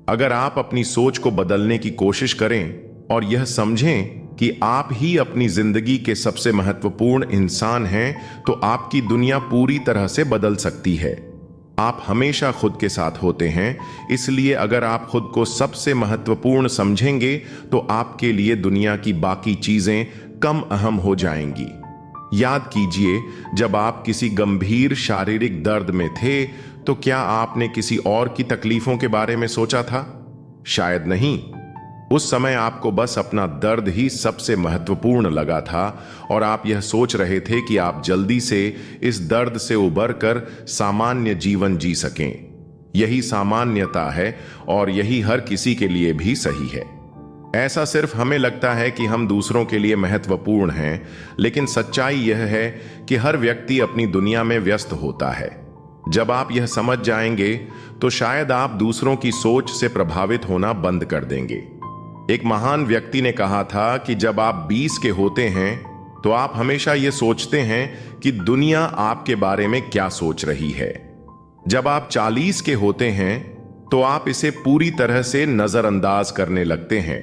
अगर आप अपनी सोच को बदलने की कोशिश करें और यह समझें कि आप ही अपनी जिंदगी के सबसे महत्वपूर्ण इंसान हैं, तो आपकी दुनिया पूरी तरह से बदल सकती है। आप हमेशा खुद के साथ होते हैं, इसलिए अगर आप खुद को सबसे महत्वपूर्ण समझेंगे तो आपके लिए दुनिया की बाकी चीजें कम अहम हो जाएंगी। याद कीजिए, जब आप किसी गंभीर शारीरिक दर्द में थे तो क्या आपने किसी और की तकलीफों के बारे में सोचा था? शायद नहीं। उस समय आपको बस अपना दर्द ही सबसे महत्वपूर्ण लगा था और आप यह सोच रहे थे कि आप जल्दी से इस दर्द से उबरकर सामान्य जीवन जी सकें। यही सामान्यता है और यही हर किसी के लिए भी सही है। ऐसा सिर्फ हमें लगता है कि हम दूसरों के लिए महत्वपूर्ण हैं, लेकिन सच्चाई यह है कि हर व्यक्ति अपनी दुनिया में व्यस्त होता है। जब आप यह समझ जाएंगे तो शायद आप दूसरों की सोच से प्रभावित होना बंद कर देंगे। एक महान व्यक्ति ने कहा था कि जब आप 20 के होते हैं तो आप हमेशा यह सोचते हैं कि दुनिया आपके बारे में क्या सोच रही है। जब आप 40 के होते हैं तो आप इसे पूरी तरह से नजरअंदाज करने लगते हैं,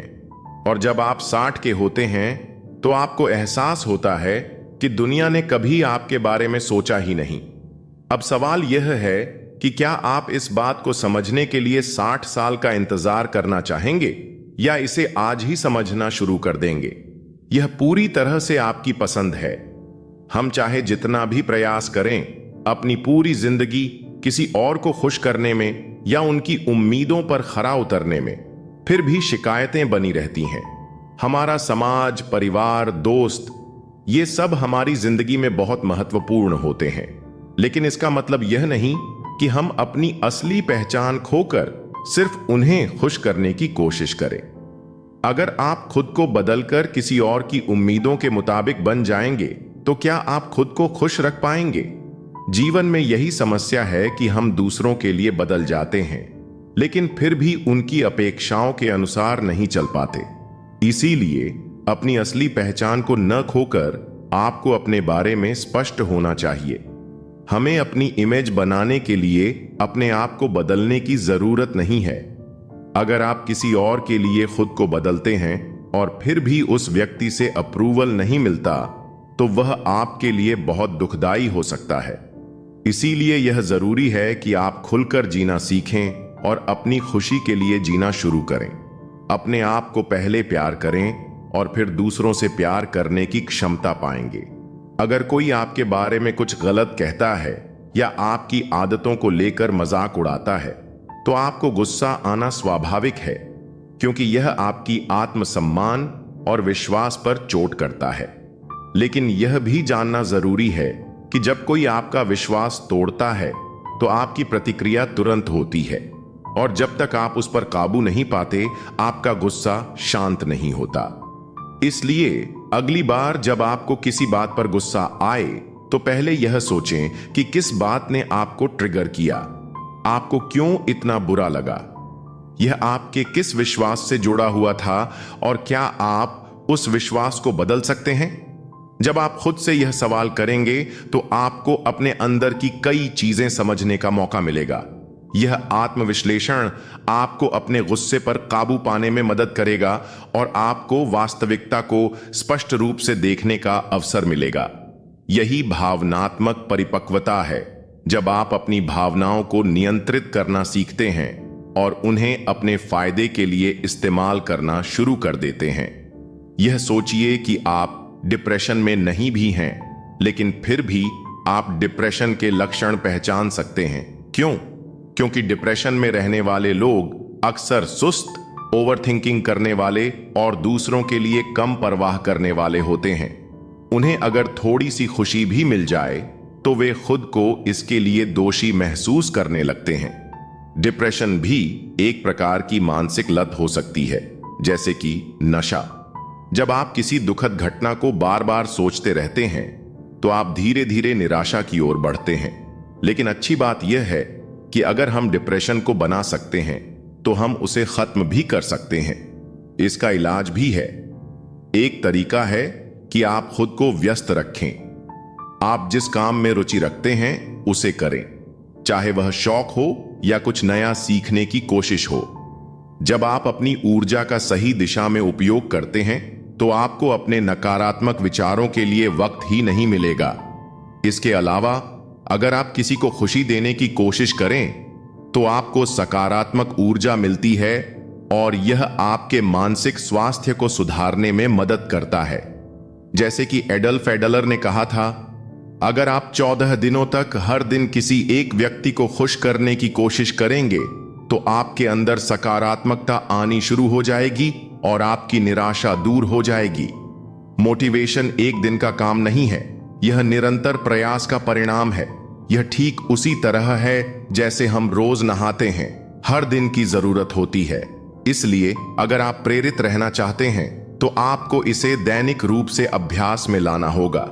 और जब आप 60 के होते हैं तो आपको एहसास होता है कि दुनिया ने कभी आपके बारे में सोचा ही नहीं। अब सवाल यह है कि क्या आप इस बात को समझने के लिए 60 साल का इंतजार करना चाहेंगे या इसे आज ही समझना शुरू कर देंगे? यह पूरी तरह से आपकी पसंद है। हम चाहे जितना भी प्रयास करें, अपनी पूरी जिंदगी किसी और को खुश करने में या उनकी उम्मीदों पर खरा उतरने में, फिर भी शिकायतें बनी रहती हैं। हमारा समाज, परिवार, दोस्त, ये सब हमारी जिंदगी में बहुत महत्वपूर्ण होते हैं, लेकिन इसका मतलब यह नहीं कि हम अपनी असली पहचान खोकर सिर्फ उन्हें खुश करने की कोशिश करें। अगर आप खुद को बदलकर किसी और की उम्मीदों के मुताबिक बन जाएंगे तो क्या आप खुद को खुश रख पाएंगे? जीवन में यही समस्या है कि हम दूसरों के लिए बदल जाते हैं, लेकिन फिर भी उनकी अपेक्षाओं के अनुसार नहीं चल पाते। इसीलिए अपनी असली पहचान को न खोकर आपको अपने बारे में स्पष्ट होना चाहिए। हमें अपनी इमेज बनाने के लिए अपने आप को बदलने की जरूरत नहीं है। अगर आप किसी और के लिए खुद को बदलते हैं और फिर भी उस व्यक्ति से अप्रूवल नहीं मिलता, तो वह आपके लिए बहुत दुखदाई हो सकता है। इसीलिए यह जरूरी है कि आप खुलकर जीना सीखें और अपनी खुशी के लिए जीना शुरू करें। अपने आप को पहले प्यार करें और फिर दूसरों से प्यार करने की क्षमता पाएंगे। अगर कोई आपके बारे में कुछ गलत कहता है या आपकी आदतों को लेकर मजाक उड़ाता है, तो आपको गुस्सा आना स्वाभाविक है, क्योंकि यह आपकी आत्मसम्मान और विश्वास पर चोट करता है। लेकिन यह भी जानना जरूरी है कि जब कोई आपका विश्वास तोड़ता है तो आपकी प्रतिक्रिया तुरंत होती है, और जब तक आप उस पर काबू नहीं पाते, आपका गुस्सा शांत नहीं होता। इसलिए अगली बार जब आपको किसी बात पर गुस्सा आए, तो पहले यह सोचें कि किस बात ने आपको ट्रिगर किया, आपको क्यों इतना बुरा लगा, यह आपके किस विश्वास से जुड़ा हुआ था और क्या आप उस विश्वास को बदल सकते हैं। जब आप खुद से यह सवाल करेंगे तो आपको अपने अंदर की कई चीजें समझने का मौका मिलेगा। यह आत्मविश्लेषण आपको अपने गुस्से पर काबू पाने में मदद करेगा और आपको वास्तविकता को स्पष्ट रूप से देखने का अवसर मिलेगा। यही भावनात्मक परिपक्वता है, जब आप अपनी भावनाओं को नियंत्रित करना सीखते हैं और उन्हें अपने फायदे के लिए इस्तेमाल करना शुरू कर देते हैं। यह सोचिए कि आप डिप्रेशन में नहीं भी हैं, लेकिन फिर भी आप डिप्रेशन के लक्षण पहचान सकते हैं। क्यों? क्योंकि डिप्रेशन में रहने वाले लोग अक्सर सुस्त, ओवरथिंकिंग करने वाले और दूसरों के लिए कम परवाह करने वाले होते हैं। उन्हें अगर थोड़ी सी खुशी भी मिल जाए तो वे खुद को इसके लिए दोषी महसूस करने लगते हैं। डिप्रेशन भी एक प्रकार की मानसिक लत हो सकती है, जैसे कि नशा। जब आप किसी दुखद घटना को बार बार सोचते रहते हैं तो आप धीरे धीरे निराशा की ओर बढ़ते हैं। लेकिन अच्छी बात यह है कि अगर हम डिप्रेशन को बना सकते हैं तो हम उसे खत्म भी कर सकते हैं। इसका इलाज भी है। एक तरीका है कि आप खुद को व्यस्त रखें। आप जिस काम में रुचि रखते हैं उसे करें, चाहे वह शौक हो या कुछ नया सीखने की कोशिश हो। जब आप अपनी ऊर्जा का सही दिशा में उपयोग करते हैं तो आपको अपने नकारात्मक विचारों के लिए वक्त ही नहीं मिलेगा। इसके अलावा अगर आप किसी को खुशी देने की कोशिश करें तो आपको सकारात्मक ऊर्जा मिलती है और यह आपके मानसिक स्वास्थ्य को सुधारने में मदद करता है। जैसे कि एडल्फ एडलर ने कहा था, अगर आप 14 दिनों तक हर दिन किसी एक व्यक्ति को खुश करने की कोशिश करेंगे तो आपके अंदर सकारात्मकता आनी शुरू हो जाएगी और आपकी निराशा दूर हो जाएगी। मोटिवेशन एक दिन का काम नहीं है, यह निरंतर प्रयास का परिणाम है। यह ठीक उसी तरह है जैसे हम रोज नहाते हैं, हर दिन की जरूरत होती है। इसलिए अगर आप प्रेरित रहना चाहते हैं तो आपको इसे दैनिक रूप से अभ्यास में लाना होगा।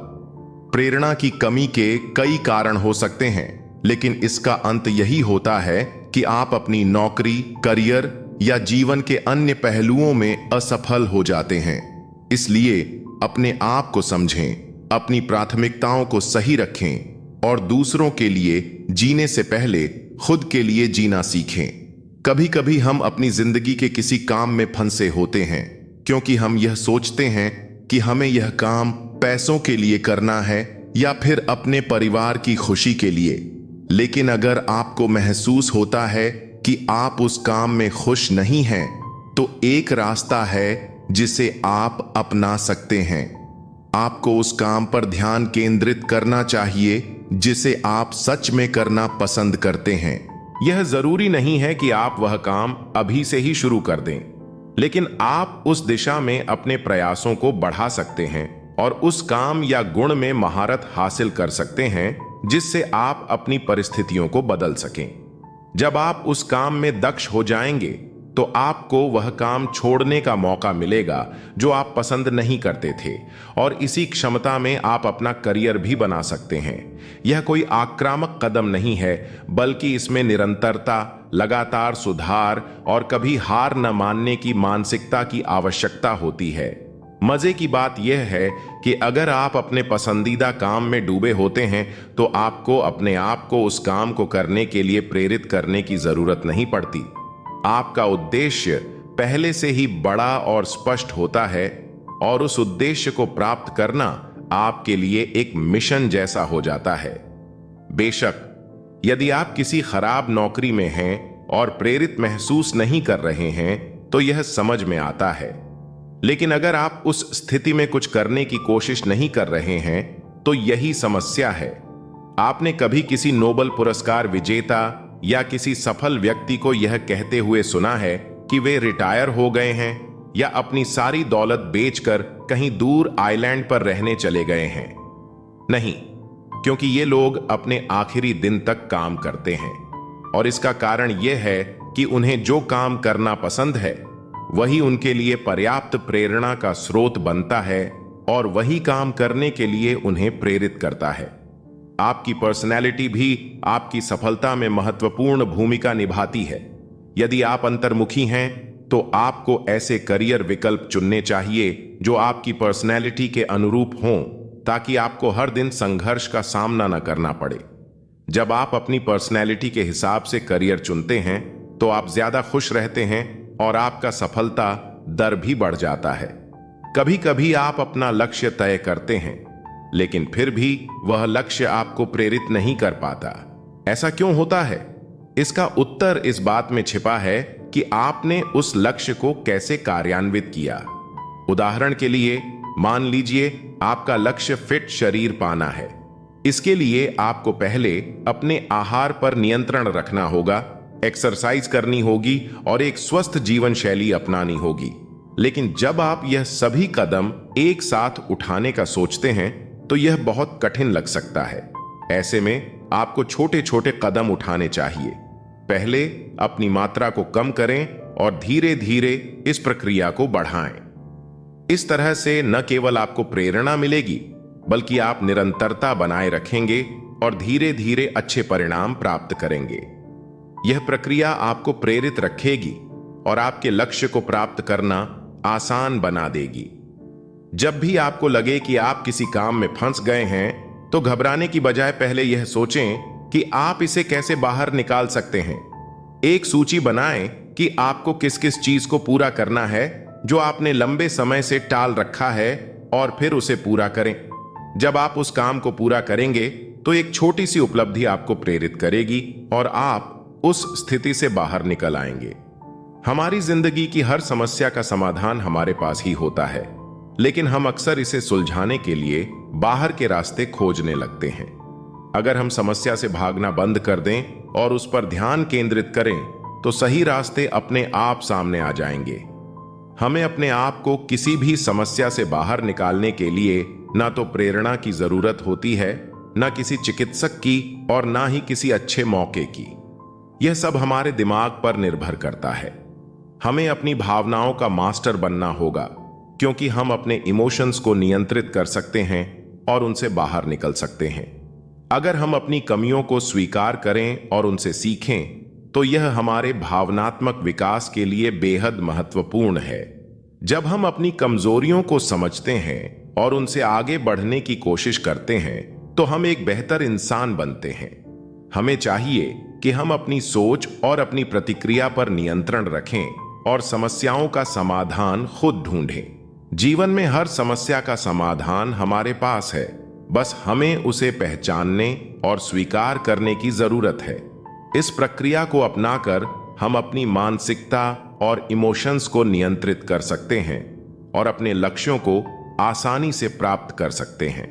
प्रेरणा की कमी के कई कारण हो सकते हैं, लेकिन इसका अंत यही होता है कि आप अपनी नौकरी, करियर या जीवन के अन्य पहलुओं में असफल हो जाते हैं। इसलिए अपने आप को समझें, अपनी प्राथमिकताओं को सही रखें और दूसरों के लिए जीने से पहले खुद के लिए जीना सीखें। कभी कभी हम अपनी जिंदगी के किसी काम में फंसे होते हैं क्योंकि हम यह सोचते हैं कि हमें यह काम पैसों के लिए करना है या फिर अपने परिवार की खुशी के लिए। लेकिन अगर आपको महसूस होता है कि आप उस काम में खुश नहीं हैं, तो एक रास्ता है जिसे आप अपना सकते हैं। आपको उस काम पर ध्यान केंद्रित करना चाहिए जिसे आप सच में करना पसंद करते हैं। यह जरूरी नहीं है कि आप वह काम अभी से ही शुरू कर दें, लेकिन आप उस दिशा में अपने प्रयासों को बढ़ा सकते हैं और उस काम या गुण में महारत हासिल कर सकते हैं जिससे आप अपनी परिस्थितियों को बदल सकें। जब आप उस काम में दक्ष हो जाएंगे तो आपको वह काम छोड़ने का मौका मिलेगा जो आप पसंद नहीं करते थे, और इसी क्षमता में आप अपना करियर भी बना सकते हैं। यह कोई आक्रामक कदम नहीं है, बल्कि इसमें निरंतरता, लगातार सुधार और कभी हार न मानने की मानसिकता की आवश्यकता होती है। मजे की बात यह है कि अगर आप अपने पसंदीदा काम में डूबे होते हैं तो आपको अपने आप को उस काम को करने के लिए प्रेरित करने की जरूरत नहीं पड़ती। आपका उद्देश्य पहले से ही बड़ा और स्पष्ट होता है और उस उद्देश्य को प्राप्त करना आपके लिए एक मिशन जैसा हो जाता है। बेशक यदि आप किसी खराब नौकरी में हैं और प्रेरित महसूस नहीं कर रहे हैं तो यह समझ में आता है, लेकिन अगर आप उस स्थिति में कुछ करने की कोशिश नहीं कर रहे हैं तो यही समस्या है। आपने कभी किसी नोबेल पुरस्कार विजेता या किसी सफल व्यक्ति को यह कहते हुए सुना है कि वे रिटायर हो गए हैं या अपनी सारी दौलत बेचकर कहीं दूर आइलैंड पर रहने चले गए हैं? नहीं, क्योंकि ये लोग अपने आखिरी दिन तक काम करते हैं और इसका कारण यह है कि उन्हें जो काम करना पसंद है वही उनके लिए पर्याप्त प्रेरणा का स्रोत बनता है और वही काम करने के लिए उन्हें प्रेरित करता है। आपकी पर्सनैलिटी भी आपकी सफलता में महत्वपूर्ण भूमिका निभाती है। यदि आप अंतर्मुखी हैं तो आपको ऐसे करियर विकल्प चुनने चाहिए जो आपकी पर्सनैलिटी के अनुरूप हों, ताकि आपको हर दिन संघर्ष का सामना न करना पड़े। जब आप अपनी पर्सनैलिटी के हिसाब से करियर चुनते हैं तो आप ज्यादा खुश रहते हैं और आपका सफलता दर भी बढ़ जाता है। कभी कभी आप अपना लक्ष्य तय करते हैं लेकिन फिर भी वह लक्ष्य आपको प्रेरित नहीं कर पाता। ऐसा क्यों होता है? इसका उत्तर इस बात में छिपा है कि आपने उस लक्ष्य को कैसे कार्यान्वित किया। उदाहरण के लिए मान लीजिए आपका लक्ष्य फिट शरीर पाना है। इसके लिए आपको पहले अपने आहार पर नियंत्रण रखना होगा, एक्सरसाइज करनी होगी और एक स्वस्थ जीवन शैली अपनानी होगी। लेकिन जब आप यह सभी कदम एक साथ उठाने का सोचते हैं तो यह बहुत कठिन लग सकता है। ऐसे में आपको छोटे छोटे कदम उठाने चाहिए। पहले अपनी मात्रा को कम करें और धीरे धीरे इस प्रक्रिया को बढ़ाएं। इस तरह से न केवल आपको प्रेरणा मिलेगी बल्कि आप निरंतरता बनाए रखेंगे और धीरे धीरे अच्छे परिणाम प्राप्त करेंगे। यह प्रक्रिया आपको प्रेरित रखेगी और आपके लक्ष्य को प्राप्त करना आसान बना देगी। जब भी आपको लगे कि आप किसी काम में फंस गए हैं तो घबराने की बजाय पहले यह सोचें कि आप इसे कैसे बाहर निकाल सकते हैं। एक सूची बनाएं कि आपको किस किस चीज को पूरा करना है जो आपने लंबे समय से टाल रखा है और फिर उसे पूरा करें। जब आप उस काम को पूरा करेंगे तो एक छोटी सी उपलब्धि आपको प्रेरित करेगी और आप उस स्थिति से बाहर निकल आएंगे। हमारी जिंदगी की हर समस्या का समाधान हमारे पास ही होता है, लेकिन हम अक्सर इसे सुलझाने के लिए बाहर के रास्ते खोजने लगते हैं। अगर हम समस्या से भागना बंद कर दें और उस पर ध्यान केंद्रित करें तो सही रास्ते अपने आप सामने आ जाएंगे। हमें अपने आप को किसी भी समस्या से बाहर निकालने के लिए ना तो प्रेरणा की जरूरत होती है, ना किसी चिकित्सक की और ना ही किसी अच्छे मौके की। यह सब हमारे दिमाग पर निर्भर करता है। हमें अपनी भावनाओं का मास्टर बनना होगा, क्योंकि हम अपने इमोशंस को नियंत्रित कर सकते हैं और उनसे बाहर निकल सकते हैं। अगर हम अपनी कमियों को स्वीकार करें और उनसे सीखें तो यह हमारे भावनात्मक विकास के लिए बेहद महत्वपूर्ण है। जब हम अपनी कमजोरियों को समझते हैं और उनसे आगे बढ़ने की कोशिश करते हैं तो हम एक बेहतर इंसान बनते हैं। हमें चाहिए कि हम अपनी सोच और अपनी प्रतिक्रिया पर नियंत्रण रखें और समस्याओं का समाधान खुद ढूंढें। जीवन में हर समस्या का समाधान हमारे पास है, बस हमें उसे पहचानने और स्वीकार करने की जरूरत है। इस प्रक्रिया को अपनाकर हम अपनी मानसिकता और इमोशंस को नियंत्रित कर सकते हैं और अपने लक्ष्यों को आसानी से प्राप्त कर सकते हैं।